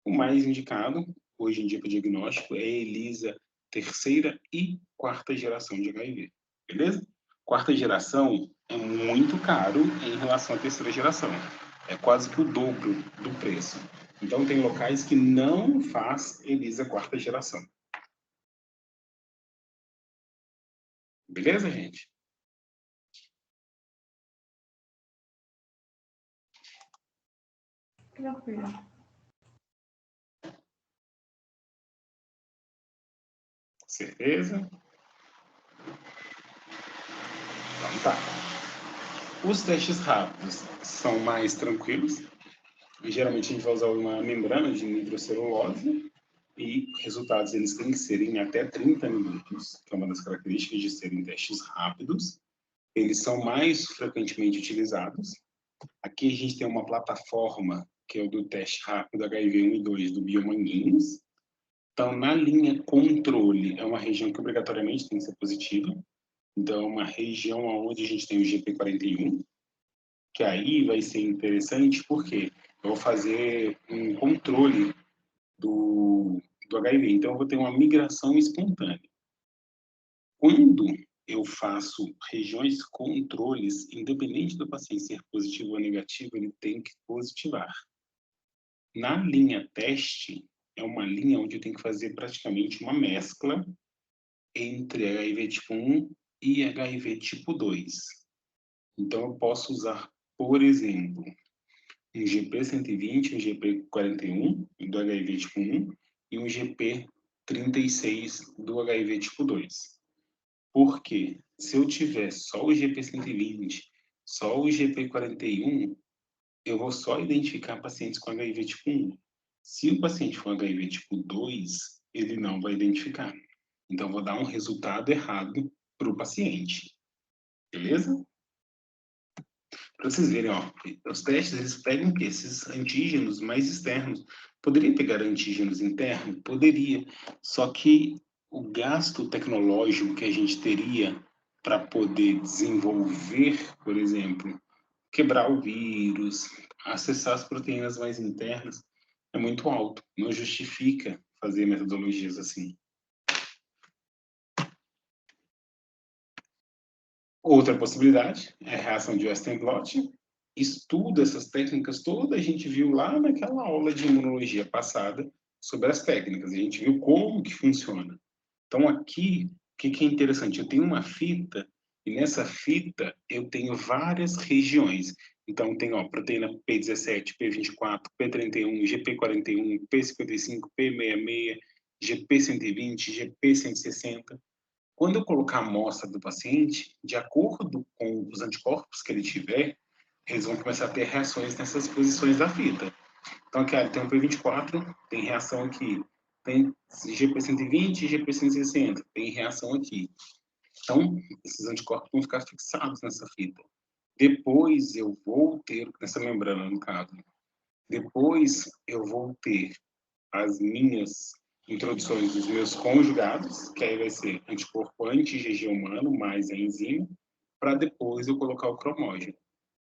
O mais indicado, hoje em dia, para diagnóstico, é a ELISA terceira e quarta geração de HIV. Beleza? Quarta geração é muito caro em relação à terceira geração. É quase que o dobro do preço. Então, tem locais que não faz ELISA quarta geração. Beleza, gente? Tranquilo. Certeza? Então tá. Os testes rápidos são mais tranquilos. Geralmente a gente vai usar uma membrana de nitrocelulose e resultados eles têm que ser em até 30 minutos, que é uma das características de serem testes rápidos. Eles são mais frequentemente utilizados. Aqui a gente tem uma plataforma que é o do teste rápido HIV1 e 2 do Biomanguinhos. Então, na linha controle, é uma região que obrigatoriamente tem que ser positiva. Então, é uma região onde a gente tem o GP41, que aí vai ser interessante porque eu vou fazer um controle do HIV. Então, eu vou ter uma migração espontânea. Quando eu faço regiões controles, independente do paciente ser positivo ou negativo, ele tem que positivar. Na linha teste, é uma linha onde eu tenho que fazer praticamente uma mescla entre HIV tipo 1 e HIV tipo 2. Então, eu posso usar, por exemplo, um GP120, um GP41 do HIV tipo 1 e um GP36 do HIV tipo 2. Por quê? Se eu tiver só o GP120, só o GP41, eu vou só identificar pacientes com HIV tipo 1. Se o paciente for HIV tipo 2, ele não vai identificar. Então, eu vou dar um resultado errado para o paciente. Beleza? Para vocês verem, ó, os testes, eles pegam o quê? Esses antígenos mais externos. Poderia pegar antígenos internos? Poderia. Só que o gasto tecnológico que a gente teria para poder desenvolver, por exemplo, quebrar o vírus, acessar as proteínas mais internas, é muito alto. Não justifica fazer metodologias assim. Outra possibilidade é a reação de Western blot. Estuda essas técnicas todas, a gente viu lá naquela aula de imunologia passada sobre as técnicas, a gente viu como que funciona. Então aqui, o que é interessante? Eu tenho uma fita, e nessa fita eu tenho várias regiões. Então tem, ó, proteína P17, P24, P31, GP41, P55, P66, GP120, GP160. Quando eu colocar a amostra do paciente, de acordo com os anticorpos que ele tiver, eles vão começar a ter reações nessas posições da fita. Então, aqui tem um P24, tem reação aqui. Tem GP120 e GP160, tem reação aqui. Então, esses anticorpos vão ficar fixados nessa fita. Depois eu vou ter, nessa membrana, no caso, depois eu vou ter as minhas introduções dos meus conjugados, que aí vai ser anticorpo anti-IgG humano mais a enzima, para depois eu colocar o cromógeno.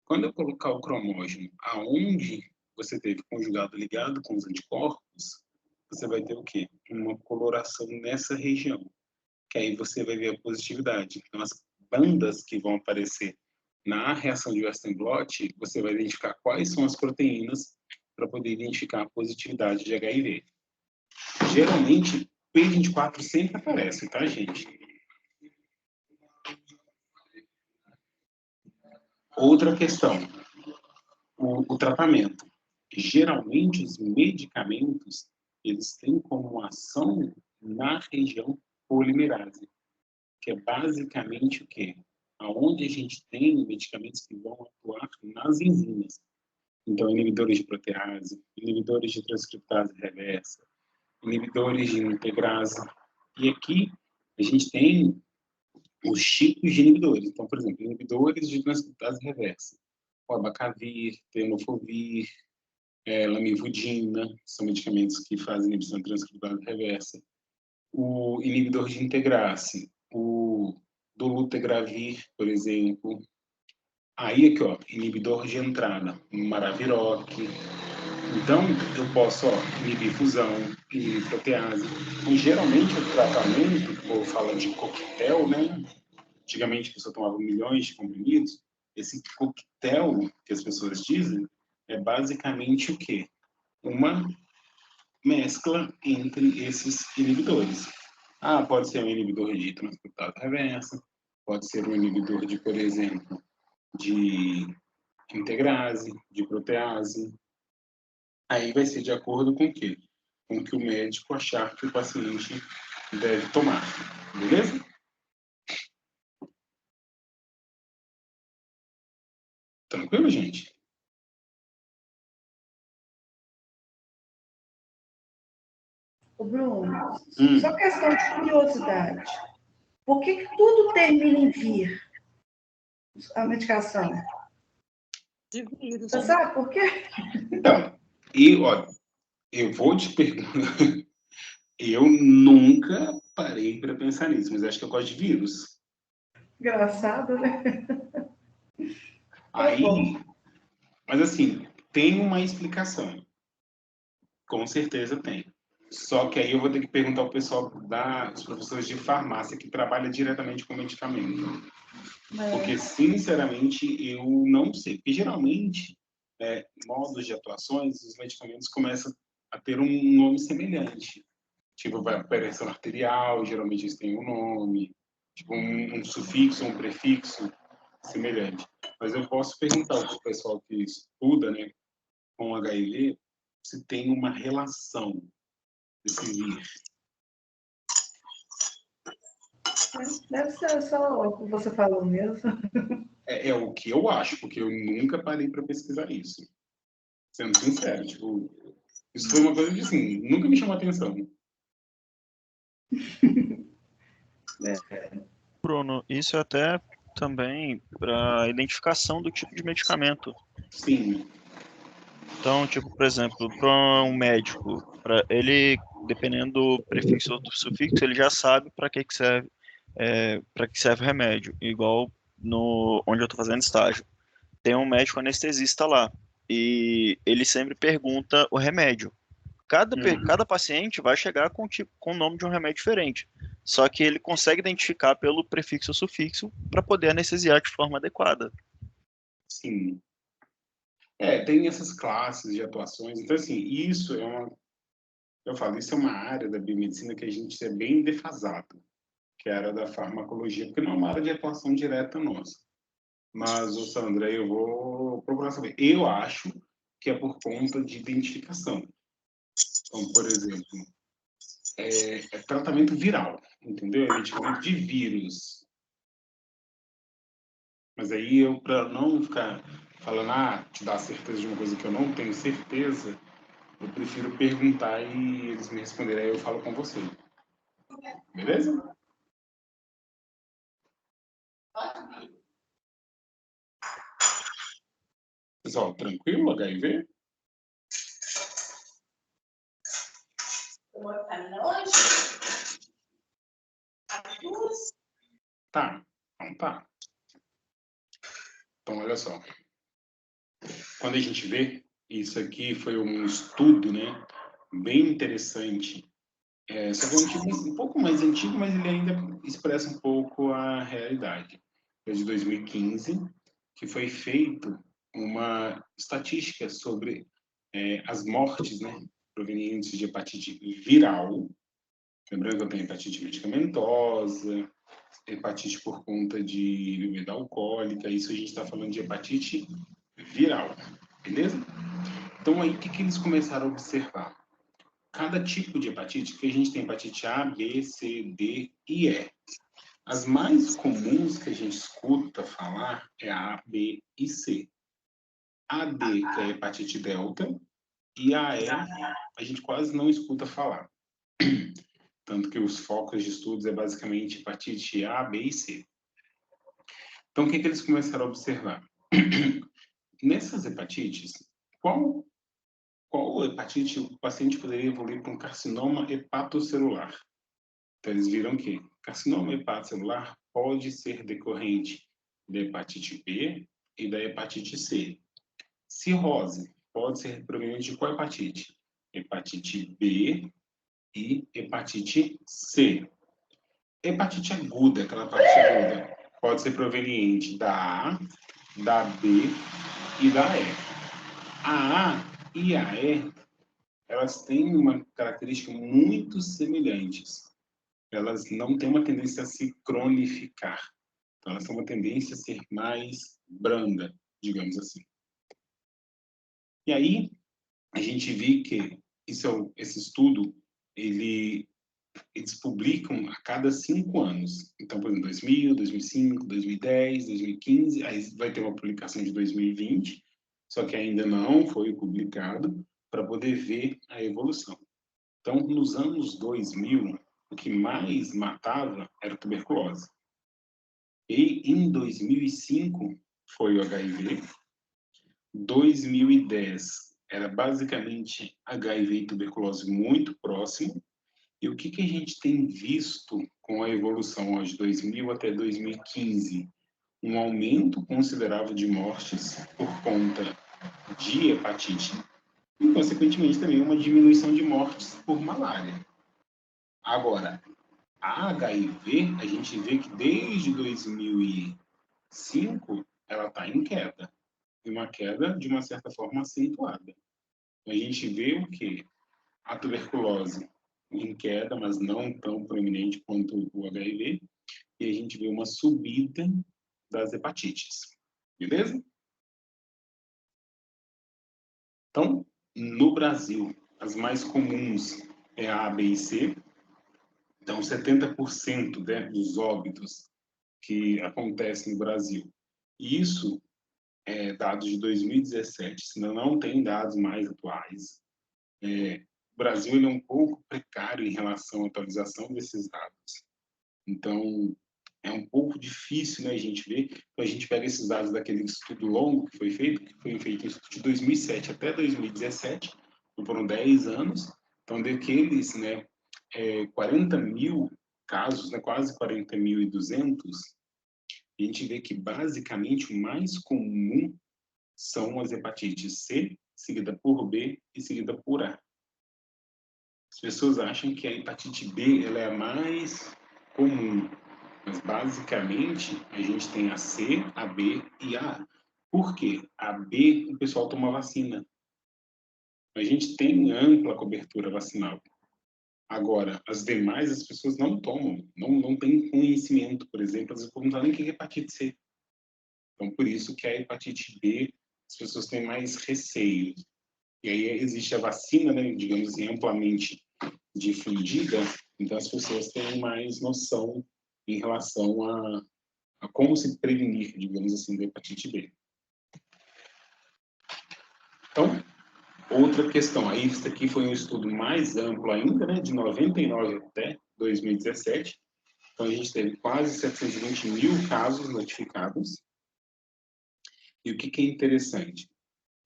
Quando eu colocar o cromógeno aonde você teve conjugado ligado com os anticorpos, você vai ter o quê? Uma coloração nessa região, que aí você vai ver a positividade. Então, as bandas que vão aparecer na reação de Western blot, você vai identificar quais são as proteínas para poder identificar a positividade de HIV. Geralmente, P24 sempre aparece, tá, gente? Outra questão, o tratamento. Geralmente, os medicamentos, eles têm como ação na região polimerase, que é basicamente o quê? Aonde a gente tem medicamentos que vão atuar nas enzimas. Então, inibidores de protease, inibidores de transcriptase reversa, inibidores de integrase. E aqui a gente tem os tipos de inibidores. Então, por exemplo, inibidores de transcriptase reversa. O abacavir, tenofovir, lamivudina, são medicamentos que fazem inibição de transcriptase reversa. O inibidor de integrase, o dolutegravir, por exemplo. Aí aqui, ó, inibidor de entrada, Maraviroc. Então, eu posso, ó, inibir fusão, inibir protease. Então, geralmente, o tratamento, que o povo fala de coquetel, né? Antigamente, a pessoa tomava milhões de comprimidos. Esse coquetel, que as pessoas dizem, é basicamente o quê? Uma mescla entre esses inibidores. Ah, pode ser um inibidor de transcriptase reversa, pode ser um inibidor de, por exemplo, de integrase, de protease. Aí vai ser de acordo com o quê? Com o que o médico achar que o paciente deve tomar. Beleza? Tranquilo, gente? Ô, Bruno, só questão de curiosidade. Por que tudo termina em vir? A medicação? De vírus. Você sabe por quê? Então, ó, eu vou te perguntar. Eu nunca parei para pensar nisso, mas acho que eu gosto de vírus. Engraçado, né? Aí, mas assim, tem uma explicação. Com certeza tem. Só que aí eu vou ter que perguntar ao pessoal dos professores de farmácia que trabalha diretamente com medicamento. Porque, sinceramente, eu não sei. Porque, geralmente, modos de atuações, os medicamentos começam a ter um nome semelhante. Tipo, vai pressão arterial, geralmente eles têm um nome. Tipo, um sufixo, um prefixo semelhante. Mas eu posso perguntar para o pessoal que estuda, né, com HIV, se tem uma relação desse vírus. Deve ser só o que você falou mesmo. É o que eu acho, porque eu nunca parei para pesquisar isso. Sendo sincero, tipo, isso foi uma coisa que, assim, nunca me chamou a atenção. Bruno, isso é até também para identificação do tipo de medicamento. Sim, Então, tipo, por exemplo, para um médico, para ele, dependendo do prefixo ou do sufixo, ele já sabe para que serve, para que serve o remédio. Igual no onde eu estou fazendo estágio, tem um médico anestesista lá e ele sempre pergunta o remédio. Cada paciente vai chegar com tipo, com o nome de um remédio diferente. Só que ele consegue identificar pelo prefixo ou sufixo para poder anestesiar de forma adequada. sim. Tem essas classes de atuações. Então, assim, isso é uma. Eu falo, isso é uma área da biomedicina que a gente é bem defasado, que é a área da farmacologia, porque não é uma área de atuação direta nossa. Mas, ô Sandra, eu vou procurar saber. Eu acho que é por conta de identificação. Então, por exemplo, é tratamento viral, entendeu? É medicamento de vírus. Mas aí eu, para não ficar falando, te dar certeza de uma coisa que eu não tenho certeza, eu prefiro perguntar e eles me responderem, aí eu falo com você. Beleza? Pessoal, tranquilo, HIV? Tá, então tá. Então, olha só. Quando a gente vê, isso aqui foi um estudo, né, bem interessante. Só que é um pouco mais antigo, mas ele ainda expressa um pouco a realidade. É de 2015, que foi feito uma estatística sobre as mortes, né, provenientes de hepatite viral. Lembrando que eu tenho hepatite medicamentosa, hepatite por conta de bebida alcoólica, isso a gente está falando de hepatite viral, beleza? Então aí o que, que eles começaram a observar? Cada tipo de hepatite, que a gente tem hepatite A, B, C, D e E. As mais comuns que a gente escuta falar é A, B e C. A D, que é a hepatite delta, e a E, a gente quase não escuta falar. Tanto que os focos de estudos é basicamente hepatite A, B e C. Então, o que, que eles começaram a observar? Nessas hepatites, qual hepatite o paciente poderia evoluir para um carcinoma hepatocelular? Então, eles viram que carcinoma hepatocelular pode ser decorrente da hepatite B e da hepatite C. Cirrose pode ser proveniente de qual hepatite? Hepatite B e hepatite C. Hepatite aguda, aquela parte aguda, pode ser proveniente da A, da B e da E. A A e a E, elas têm uma característica muito semelhantes. Elas não têm uma tendência a se cronificar. Então, elas têm uma tendência a ser mais branda, digamos assim. E aí, a gente vê que esse estudo, eles publicam a cada 5 anos. Então, por exemplo, 2000, 2005, 2010, 2015, aí vai ter uma publicação de 2020, só que ainda não foi publicado, para poder ver a evolução. Então, nos anos 2000, o que mais matava era a tuberculose. E em 2005 foi o HIV. 2010 era basicamente HIV e tuberculose muito próximo. E o que, que a gente tem visto com a evolução de 2000 até 2015? Um aumento considerável de mortes por conta de hepatite e, consequentemente, também uma diminuição de mortes por malária. Agora, a HIV, a gente vê que desde 2005 ela está em queda. E uma queda, de uma certa forma, acentuada. A gente vê o quê? A tuberculose em queda, mas não tão proeminente quanto o HIV. E a gente vê uma subida das hepatites. Beleza? Então, no Brasil, as mais comuns é a A, B e C. Então, 70%, né, dos óbitos que acontecem no Brasil. E isso é dados de 2017, senão não tem dados mais atuais. O Brasil ele é um pouco precário em relação à atualização desses dados. Então, é um pouco difícil, né, a gente ver. Então, a gente pega esses dados daquele estudo longo que foi feito de 2007 até 2017, então foram 10 anos. Então, daqueles, né, 40 mil casos, né, quase 40.200, a gente vê que, basicamente, o mais comum são as hepatites C, seguida por B e seguida por A. As pessoas acham que a hepatite B ela é a mais comum, mas basicamente a gente tem a C, a B e a A. Por quê? A B o pessoal toma vacina. A gente tem ampla cobertura vacinal. Agora, as demais as pessoas não tomam, não têm conhecimento, por exemplo, as pessoas não sabem o que é hepatite C. Então, por isso que a hepatite B as pessoas têm mais receio. E aí existe a vacina, né, digamos assim, amplamente difundida, então as pessoas têm mais noção em relação a como se prevenir, digamos assim, da hepatite B. Então, outra questão, aí isso aqui foi um estudo mais amplo ainda, né, de 99 até 2017, então a gente teve quase 720 mil casos notificados, e o que é interessante?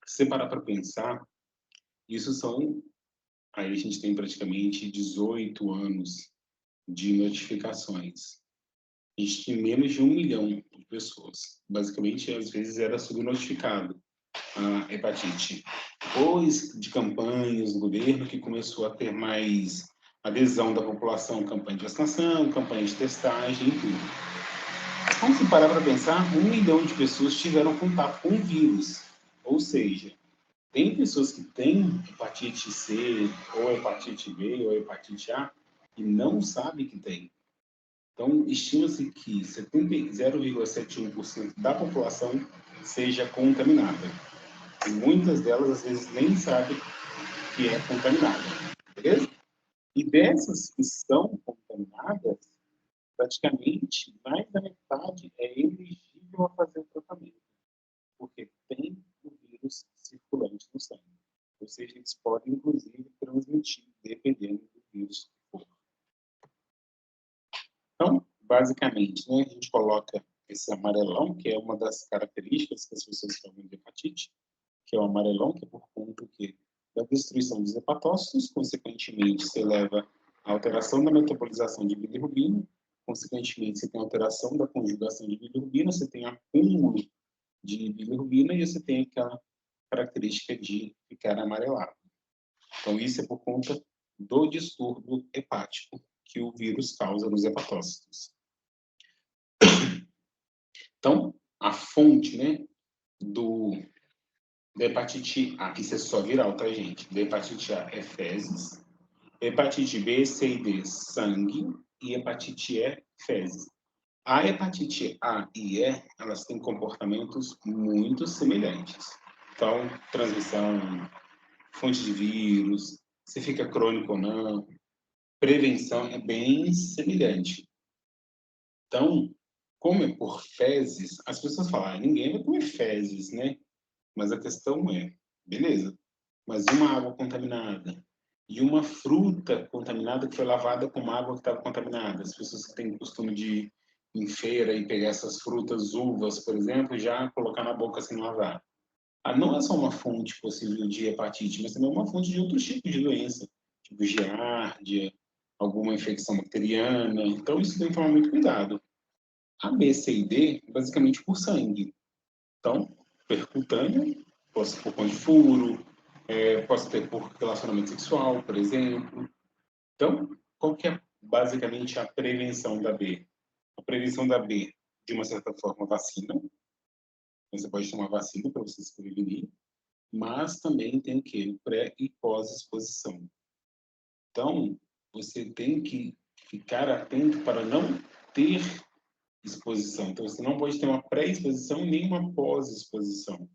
Se você parar para pensar, isso são, aí a gente tem praticamente 18 anos de notificações. A gente tinha menos de 1 milhão de pessoas. Basicamente, às vezes era subnotificado a hepatite. Depois de campanhas do governo, que começou a ter mais adesão da população, campanha de vacinação, campanha de testagem e tudo. Vamos se parar para pensar, 1 milhão de pessoas tiveram contato com o vírus. Ou seja, tem pessoas que têm hepatite C, ou hepatite B, ou hepatite A, e não sabem que tem. Então, estima-se que 0,71% da população seja contaminada. E muitas delas, às vezes, nem sabem que é contaminada. Beleza? E dessas que são contaminadas, praticamente mais da metade é elegível a fazer o tratamento, porque tem o vírus circulante no sangue. Ou seja, eles podem, inclusive, transmitir, dependendo do vírus que for. Então, basicamente, né, a gente coloca esse amarelão, que é uma das características que as pessoas chamam de hepatite, que é o amarelão, que é por conta da destruição dos hepatócitos, consequentemente, você leva à alteração da metabolização de bilirrubina, consequentemente, você tem alteração da conjugação de bilirrubina, você tem acúmulo de bilirrubina e você tem aquela característica de ficar amarelado. Então, isso é por conta do distúrbio hepático que o vírus causa nos hepatócitos. Então, a fonte, né, da hepatite A, isso é só viral, tá, gente? Da hepatite A é fezes, hepatite B, C e D, sangue, e hepatite E, fezes. A hepatite A e E, elas têm comportamentos muito semelhantes. Então, transmissão, fonte de vírus, se fica crônico ou não, prevenção é bem semelhante. Então, como é por fezes, as pessoas falam, ninguém vai comer fezes, né? Mas a questão é, beleza, mas uma água contaminada e uma fruta contaminada que foi lavada com uma água que estava contaminada. As pessoas que têm costume de ir em feira e pegar essas frutas, uvas, por exemplo, já colocar na boca sem lavar. Ah, não é só uma fonte possível de hepatite, mas também é uma fonte de outros tipos de doença, tipo giardia, alguma infecção bacteriana. Então, isso tem que tomar muito cuidado. A B, C e D, basicamente por sangue. Então, percutânea, posso ter por conta de furo, posso ter por relacionamento sexual, por exemplo. Então, qual que é basicamente a prevenção da B? A prevenção da B, de uma certa forma, vacina. Você pode tomar vacina para você se prevenir, mas também tem o quê? O pré e pós-exposição. Então, você tem que ficar atento para não ter exposição. Então, você não pode ter uma pré-exposição nem uma pós-exposição.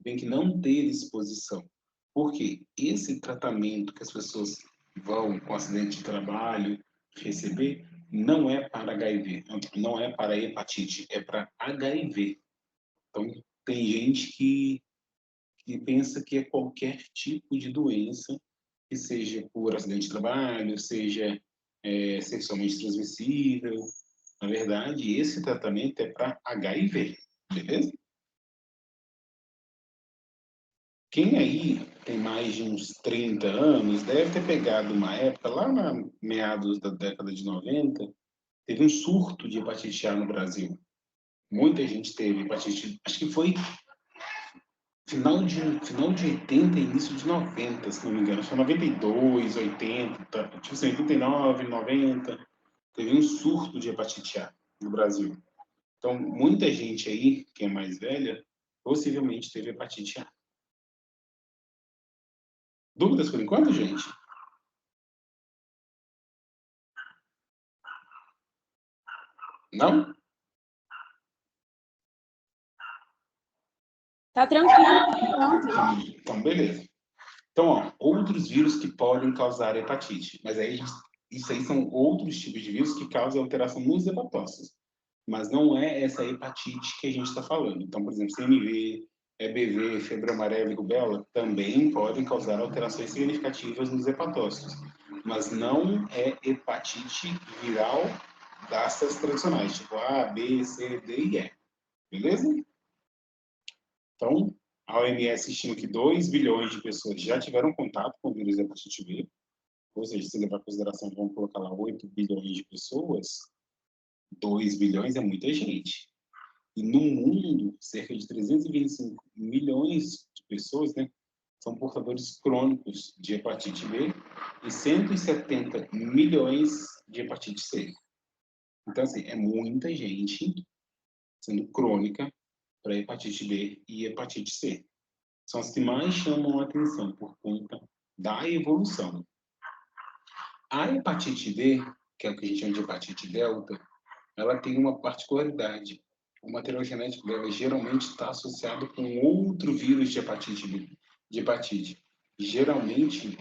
Tem que não ter exposição. Por quê? Esse tratamento que as pessoas vão com acidente de trabalho receber não é para HIV, não é para hepatite, é para HIV. Então, tem gente que pensa que é qualquer tipo de doença, que seja por acidente de trabalho, seja sexualmente transmissível. Na verdade, esse tratamento é para HIV, beleza? Quem aí tem mais de uns 30 anos deve ter pegado uma época, lá na meados da década de 90, teve um surto de hepatite A no Brasil. Muita gente teve hepatite, acho que foi final de 80 e início de 90, se não me engano. Foi 92, 80, tipo assim, 89, 90. Teve um surto de hepatite A no Brasil. Então, muita gente aí, que é mais velha, possivelmente teve hepatite A. Dúvidas por enquanto, gente? Não? Tá tranquilo, pronto. Então, beleza. Então, ó, outros vírus que podem causar hepatite. Mas aí, isso aí são outros tipos de vírus que causam alteração nos hepatócitos. Mas não é essa hepatite que a gente está falando. Então, por exemplo, CMV, EBV, febre amarela e rubéola também podem causar alterações significativas nos hepatócitos. Mas não é hepatite viral dessas tradicionais, tipo A, B, C, D e E. Beleza? Então, a OMS estima que 2 bilhões de pessoas já tiveram contato com o vírus da hepatite B, ou seja, se levar em consideração, vamos colocar lá 8 bilhões de pessoas, 2 bilhões é muita gente. E no mundo, cerca de 325 milhões de pessoas, né, são portadores crônicos de hepatite B e 170 milhões de hepatite C. Então, assim, é muita gente sendo crônica para hepatite B e hepatite C. São as que mais chamam a atenção por conta da evolução. A hepatite D, que é o que a gente chama de hepatite delta, ela tem uma particularidade. O material genético dela geralmente está associado com outro vírus de hepatite B, de hepatite. Geralmente,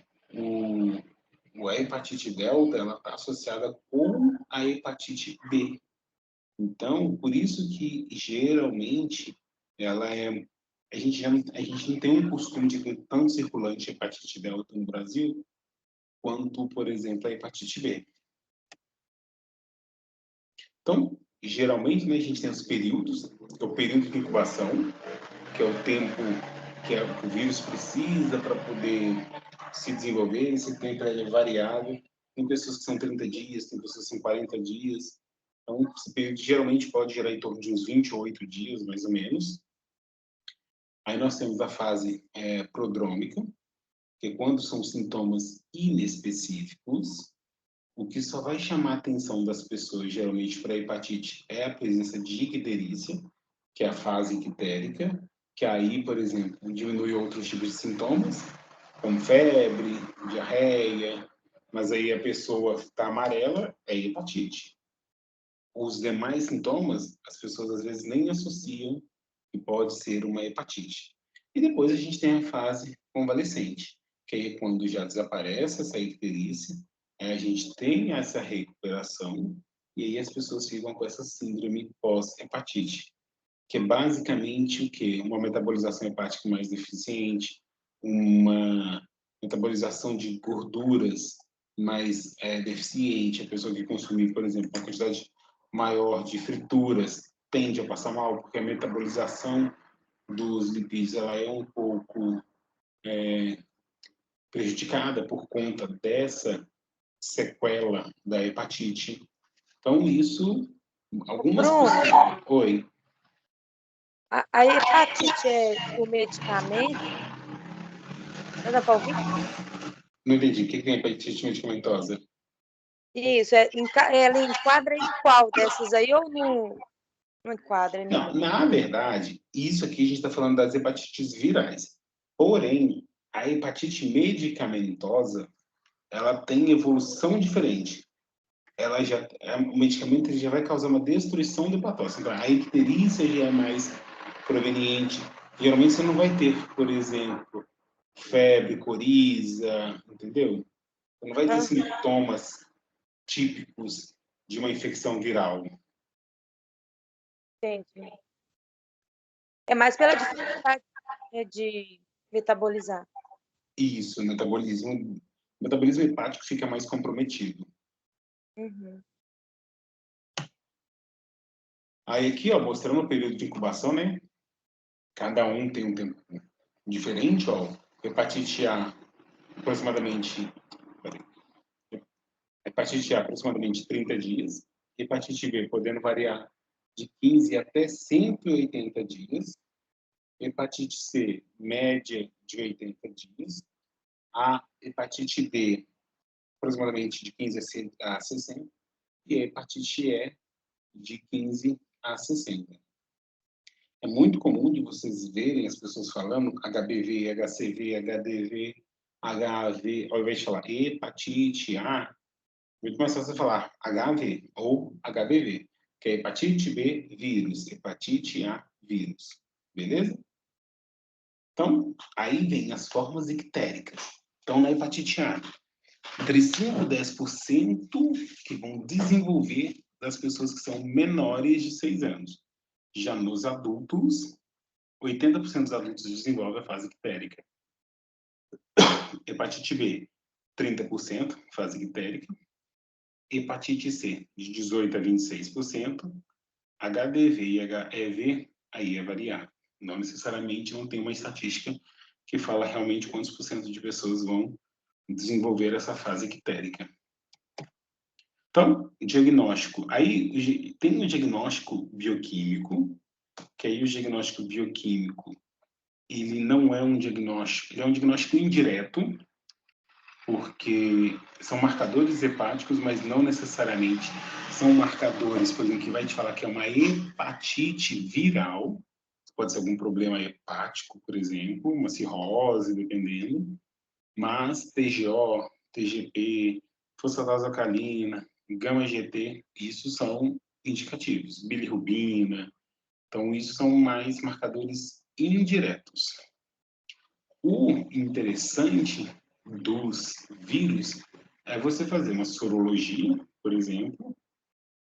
a hepatite delta ela está associada com a hepatite B. Então, por isso que geralmente ela é a gente não tem um costume de ter tanto circulante hepatite delta no Brasil quanto, por exemplo, a hepatite B. Então, geralmente, né, a gente tem os períodos, que é o período de incubação, que é o tempo que o vírus precisa para poder se desenvolver. Esse tempo é variável. Tem pessoas que são 30 dias, tem pessoas que são 40 dias. Então, esse período geralmente pode gerar em torno de uns 28 dias, mais ou menos. Aí nós temos a fase prodrômica, que é quando são sintomas inespecíficos. O que só vai chamar a atenção das pessoas, geralmente, para a hepatite é a presença de icterícia, que é a fase ictérica, que aí, por exemplo, diminui outros tipos de sintomas, como febre, diarreia, mas aí a pessoa está amarela, é hepatite. Os demais sintomas, as pessoas às vezes nem associam que pode ser uma hepatite. E depois a gente tem a fase convalescente, que é quando já desaparece essa icterícia, a gente tem essa recuperação e aí as pessoas ficam com essa síndrome pós-hepatite, que é basicamente o quê? Uma metabolização hepática mais deficiente, uma metabolização de gorduras mais deficiente, a pessoa que consumir, por exemplo, uma quantidade maior de frituras tende a passar mal, porque a metabolização dos lipídios ela é um pouco prejudicada por conta dessa sequela da hepatite. Então, isso, algumas Bruno, pessoas... Oi. a hepatite é o medicamento? Dá para ouvir? Não entendi. O que é hepatite medicamentosa? Isso, ela enquadra em qual dessas aí ou não enquadra? Não, na verdade, isso aqui a gente está falando das hepatites virais. Porém, a hepatite medicamentosa, ela tem evolução diferente. O medicamento ele já vai causar uma destruição do hepatócito. Então, a icterícia já é mais proveniente. Geralmente você não vai ter, por exemplo, febre, coriza, entendeu? Você não vai ter sintomas típicos de uma infecção viral. Entendi. É mais pela dificuldade de metabolizar. Isso, o metabolismo hepático fica mais comprometido. Uhum. Aí aqui, ó, mostrando o período de incubação, né? Cada um tem um tempo diferente, ó. Hepatite A, aproximadamente... Peraí. Hepatite A, aproximadamente 30 dias. Hepatite B, podendo variar de 15 até 180 dias. Hepatite C, média de 80 dias. A hepatite D, aproximadamente de 15 a 60. E a hepatite E, de 15 a 60. É muito comum de vocês verem as pessoas falando HBV, HCV, HDV, HIV, ao invés de falar hepatite A, muito mais fácil falar HIV ou HBV, que é hepatite B, vírus, hepatite A, vírus. Beleza? Então, aí vem as formas ictéricas. Então, na hepatite A, entre 5% e 10% que vão desenvolver das pessoas que são menores de 6 anos. Já nos adultos, 80% dos adultos desenvolvem a fase ictérica. Hepatite B, 30% fase ictérica. Hepatite C, de 18% a 26%. HDV e HEV, aí é variável. Não necessariamente não tem uma estatística que fala realmente quantos por cento de pessoas vão desenvolver essa fase ictérica. Então, diagnóstico. Aí tem o diagnóstico bioquímico, que aí o diagnóstico bioquímico, ele não é um diagnóstico, ele é um diagnóstico indireto, porque são marcadores hepáticos, mas não necessariamente são marcadores, por exemplo, que vai te falar que é uma hepatite viral, pode ser algum problema hepático, por exemplo, uma cirrose, dependendo, mas TGO, TGP, fosfatase alcalina, gama-GT, isso são indicativos. Bilirrubina, então isso são mais marcadores indiretos. O interessante dos vírus é você fazer uma sorologia, por exemplo,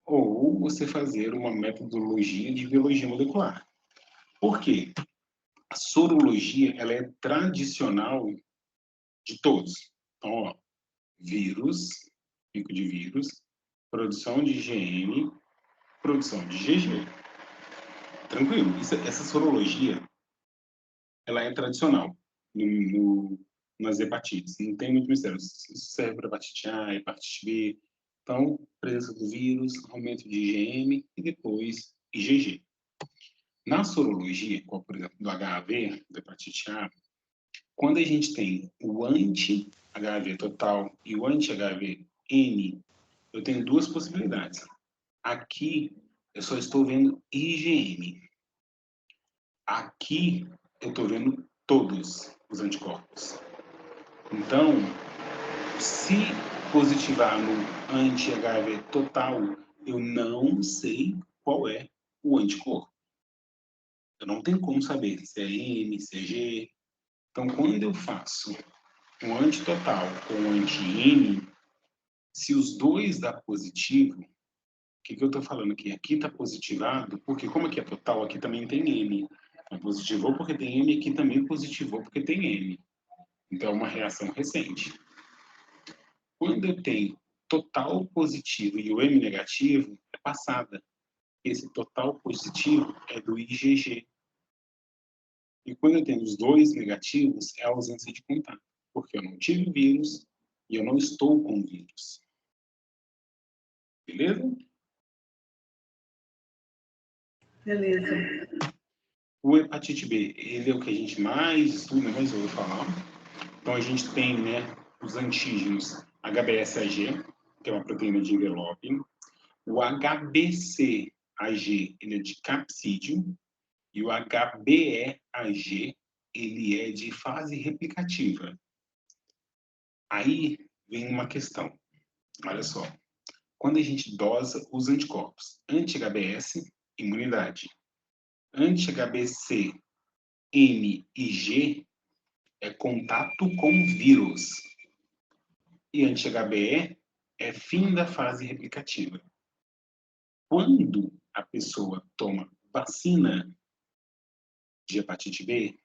ou você fazer uma metodologia de biologia molecular. Por quê? A sorologia, ela é tradicional de todos. Então, ó, vírus, pico de vírus, produção de IgM, produção de IgG. Tranquilo. Essa sorologia, ela é tradicional nas hepatites. Não tem muito mistério. Isso serve para hepatite A, hepatite B. Então, presença do vírus, aumento de IgM e depois IgG. Na sorologia, como por exemplo do HIV, da hepatite A, quando a gente tem o anti-HIV total e o anti-HIV-N, eu tenho duas possibilidades. Aqui, eu só estou vendo IgM. Aqui, eu estou vendo todos os anticorpos. Então, se positivar no anti-HIV total, eu não sei qual é o anticorpo. Eu não tenho como saber se é M, se é G. Então, quando eu faço um antitotal ou um anti-N, se os dois dá positivo, o que eu estou falando aqui? Aqui está positivado, porque como aqui é total, aqui também tem M. Positivou porque tem M, aqui também positivou porque tem M. Então, é uma reação recente. Quando eu tenho total positivo e o M negativo, é passada. Esse total positivo é do IgG. E quando eu tenho os dois negativos, é a ausência de contato. Porque eu não tive vírus e eu não estou com vírus. Beleza? Beleza. O hepatite B, ele é o que a gente mais estuda, mais ouve falar. Então, a gente tem, né, os antígenos HBsAg, que é uma proteína de envelope. O HBcAg, ele é de capsídeo. E o HBeAg, ele é de fase replicativa. Aí vem uma questão. Olha só. Quando a gente dosa os anticorpos, anti-HBs, imunidade. Anti-HBc, M e G é contato com vírus. E anti-HBe é fim da fase replicativa. Quando a pessoa toma vacina de hepatite B,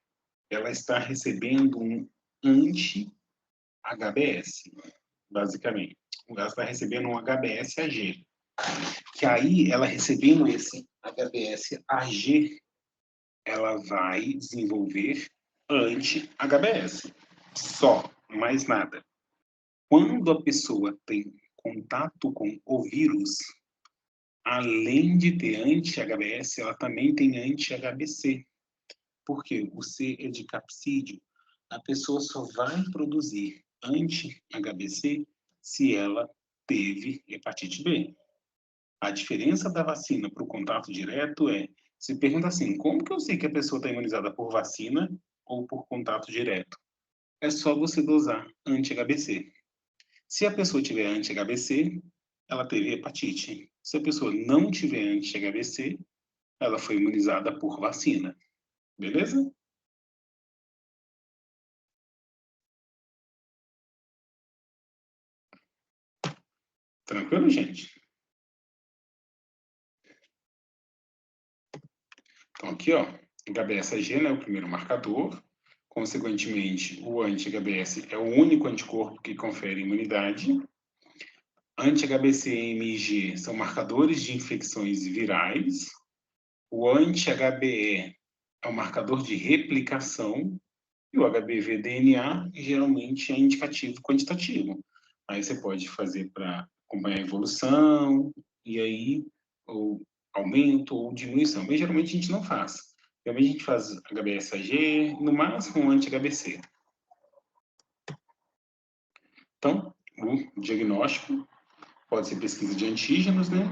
ela está recebendo um anti-HBs, basicamente. Ela está recebendo um HBsAg. Que aí, ela recebendo esse HBsAg, ela vai desenvolver anti-HBs. Só, mais nada. Quando a pessoa tem contato com o vírus, além de ter anti-HBs, ela também tem anti-HBc. Porque o C é de capsídeo. A pessoa só vai produzir anti-HBc se ela teve hepatite B. A diferença da vacina para o contato direto é, se pergunta assim, como que eu sei que a pessoa está imunizada por vacina ou por contato direto? É só você dosar anti-HBc. Se a pessoa tiver anti-HBc, ela teve hepatite. Se a pessoa não tiver anti-HBc, ela foi imunizada por vacina. Beleza? Tranquilo, gente? Então, aqui, ó, HBsAg, né, é o primeiro marcador. Consequentemente, o anti-HBs é o único anticorpo que confere imunidade. Anti-HBc e IgG são marcadores de infecções virais. O anti-HBe é um marcador de replicação. E o HBV-DNA geralmente é indicativo quantitativo. Aí você pode fazer para acompanhar a evolução, e aí, ou aumento ou diminuição. Mas geralmente a gente não faz. Geralmente a gente faz HBsAg, no máximo um anti-HBc. Então, o diagnóstico pode ser pesquisa de antígenos, né?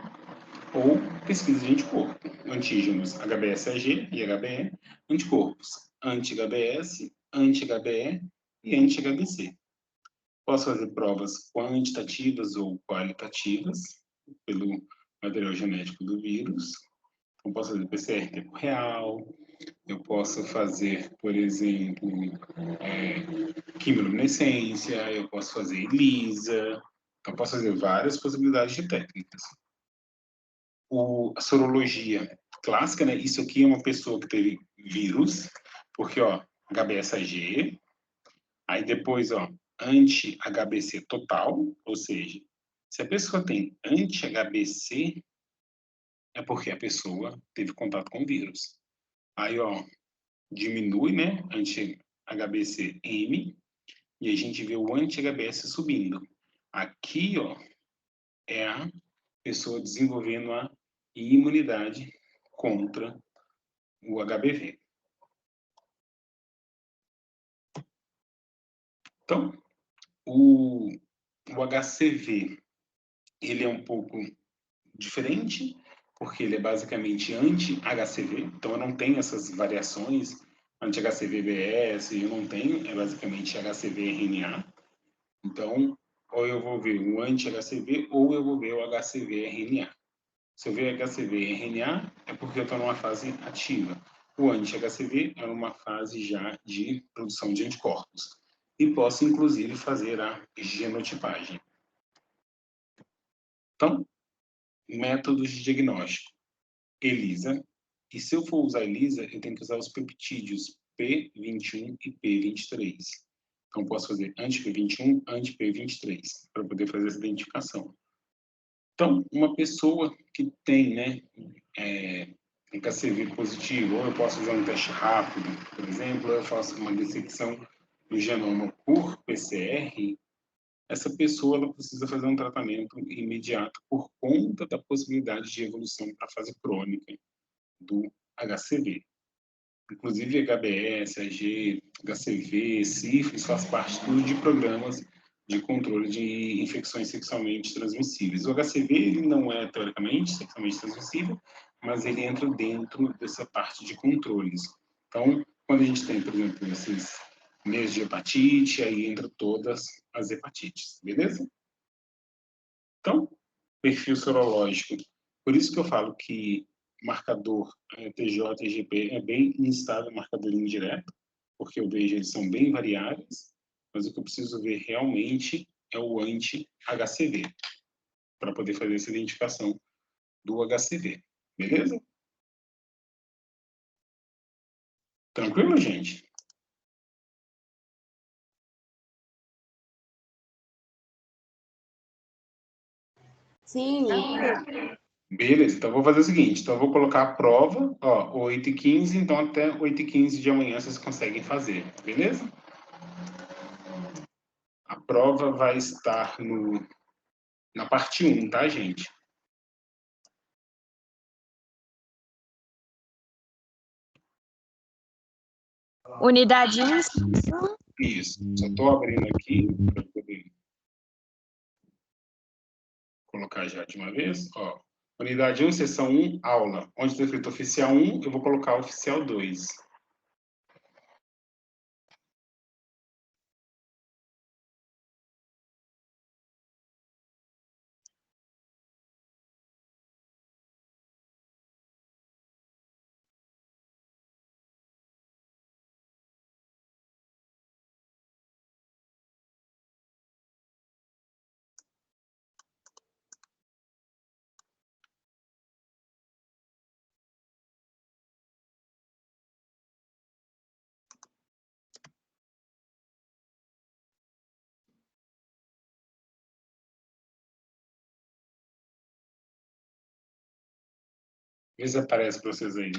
Ou pesquisa de anticorpo. Antígenos HBsAg e HBe, anticorpos anti-HBs, anti-HBe e anti-HBc. Posso fazer provas quantitativas ou qualitativas pelo material genético do vírus. Eu posso fazer PCR em tempo real, eu posso fazer, por exemplo, quimiluminescência, eu posso fazer ELISA, eu posso fazer várias possibilidades de técnicas. A sorologia clássica, né? Isso aqui é uma pessoa que teve vírus, porque, ó, HBsAg, aí depois, ó, anti-HBc total, ou seja, se a pessoa tem anti-HBc, é porque a pessoa teve contato com o vírus. Aí, ó, diminui, né, anti-HBc-M, e a gente vê o anti-HBs subindo. Aqui, ó, é a pessoa desenvolvendo a imunidade contra o HBV. Então, o HCV, ele é um pouco diferente, porque ele é basicamente anti-HCV, então eu não tenho essas variações, anti-HCV-BS, eu não tenho, é basicamente HCV-RNA. Então, ou eu vou ver o anti-HCV ou eu vou ver o HCV-RNA. Se eu ver HCV-RNA, é porque eu estou numa fase ativa. O anti-HCV é uma fase já de produção de anticorpos. E posso, inclusive, fazer a genotipagem. Então, métodos de diagnóstico. ELISA. E se eu for usar ELISA, eu tenho que usar os peptídeos P21 e P23. Então, posso fazer anti-P21, anti-P23, para poder fazer essa identificação. Então, uma pessoa que tem, né, HCV positivo, ou eu posso fazer um teste rápido, por exemplo, eu faço uma dissecção do genoma por PCR, essa pessoa ela precisa fazer um tratamento imediato por conta da possibilidade de evolução para a fase crônica do HCV. Inclusive, HBS, AG, HCV, sífilis, faz parte tudo de programas de controle de infecções sexualmente transmissíveis. O HCV ele não é, teoricamente, sexualmente transmissível, mas ele entra dentro dessa parte de controles. Então, quando a gente tem, por exemplo, esses meses de hepatite, aí entra todas as hepatites, beleza? Então, perfil sorológico. Por isso que eu falo que marcador TJ e IgP é bem instável, marcador indireto, porque eu vejo eles são bem variáveis, mas o que eu preciso ver realmente é o anti-HCV, para poder fazer essa identificação do HCV. Beleza? Tranquilo, gente? Sim, Beleza, então eu vou fazer o seguinte, então eu vou colocar a prova, ó, 8h15, então até 8h15 de amanhã vocês conseguem fazer, beleza? A prova vai estar na parte 1, tá, gente? Unidade 1, Isso, só estou abrindo aqui para poder colocar já de uma vez, ó. Unidade 1, sessão 1, aula. Onde está escrito oficial 1, eu vou colocar oficial 2. Vê se aparece para vocês aí.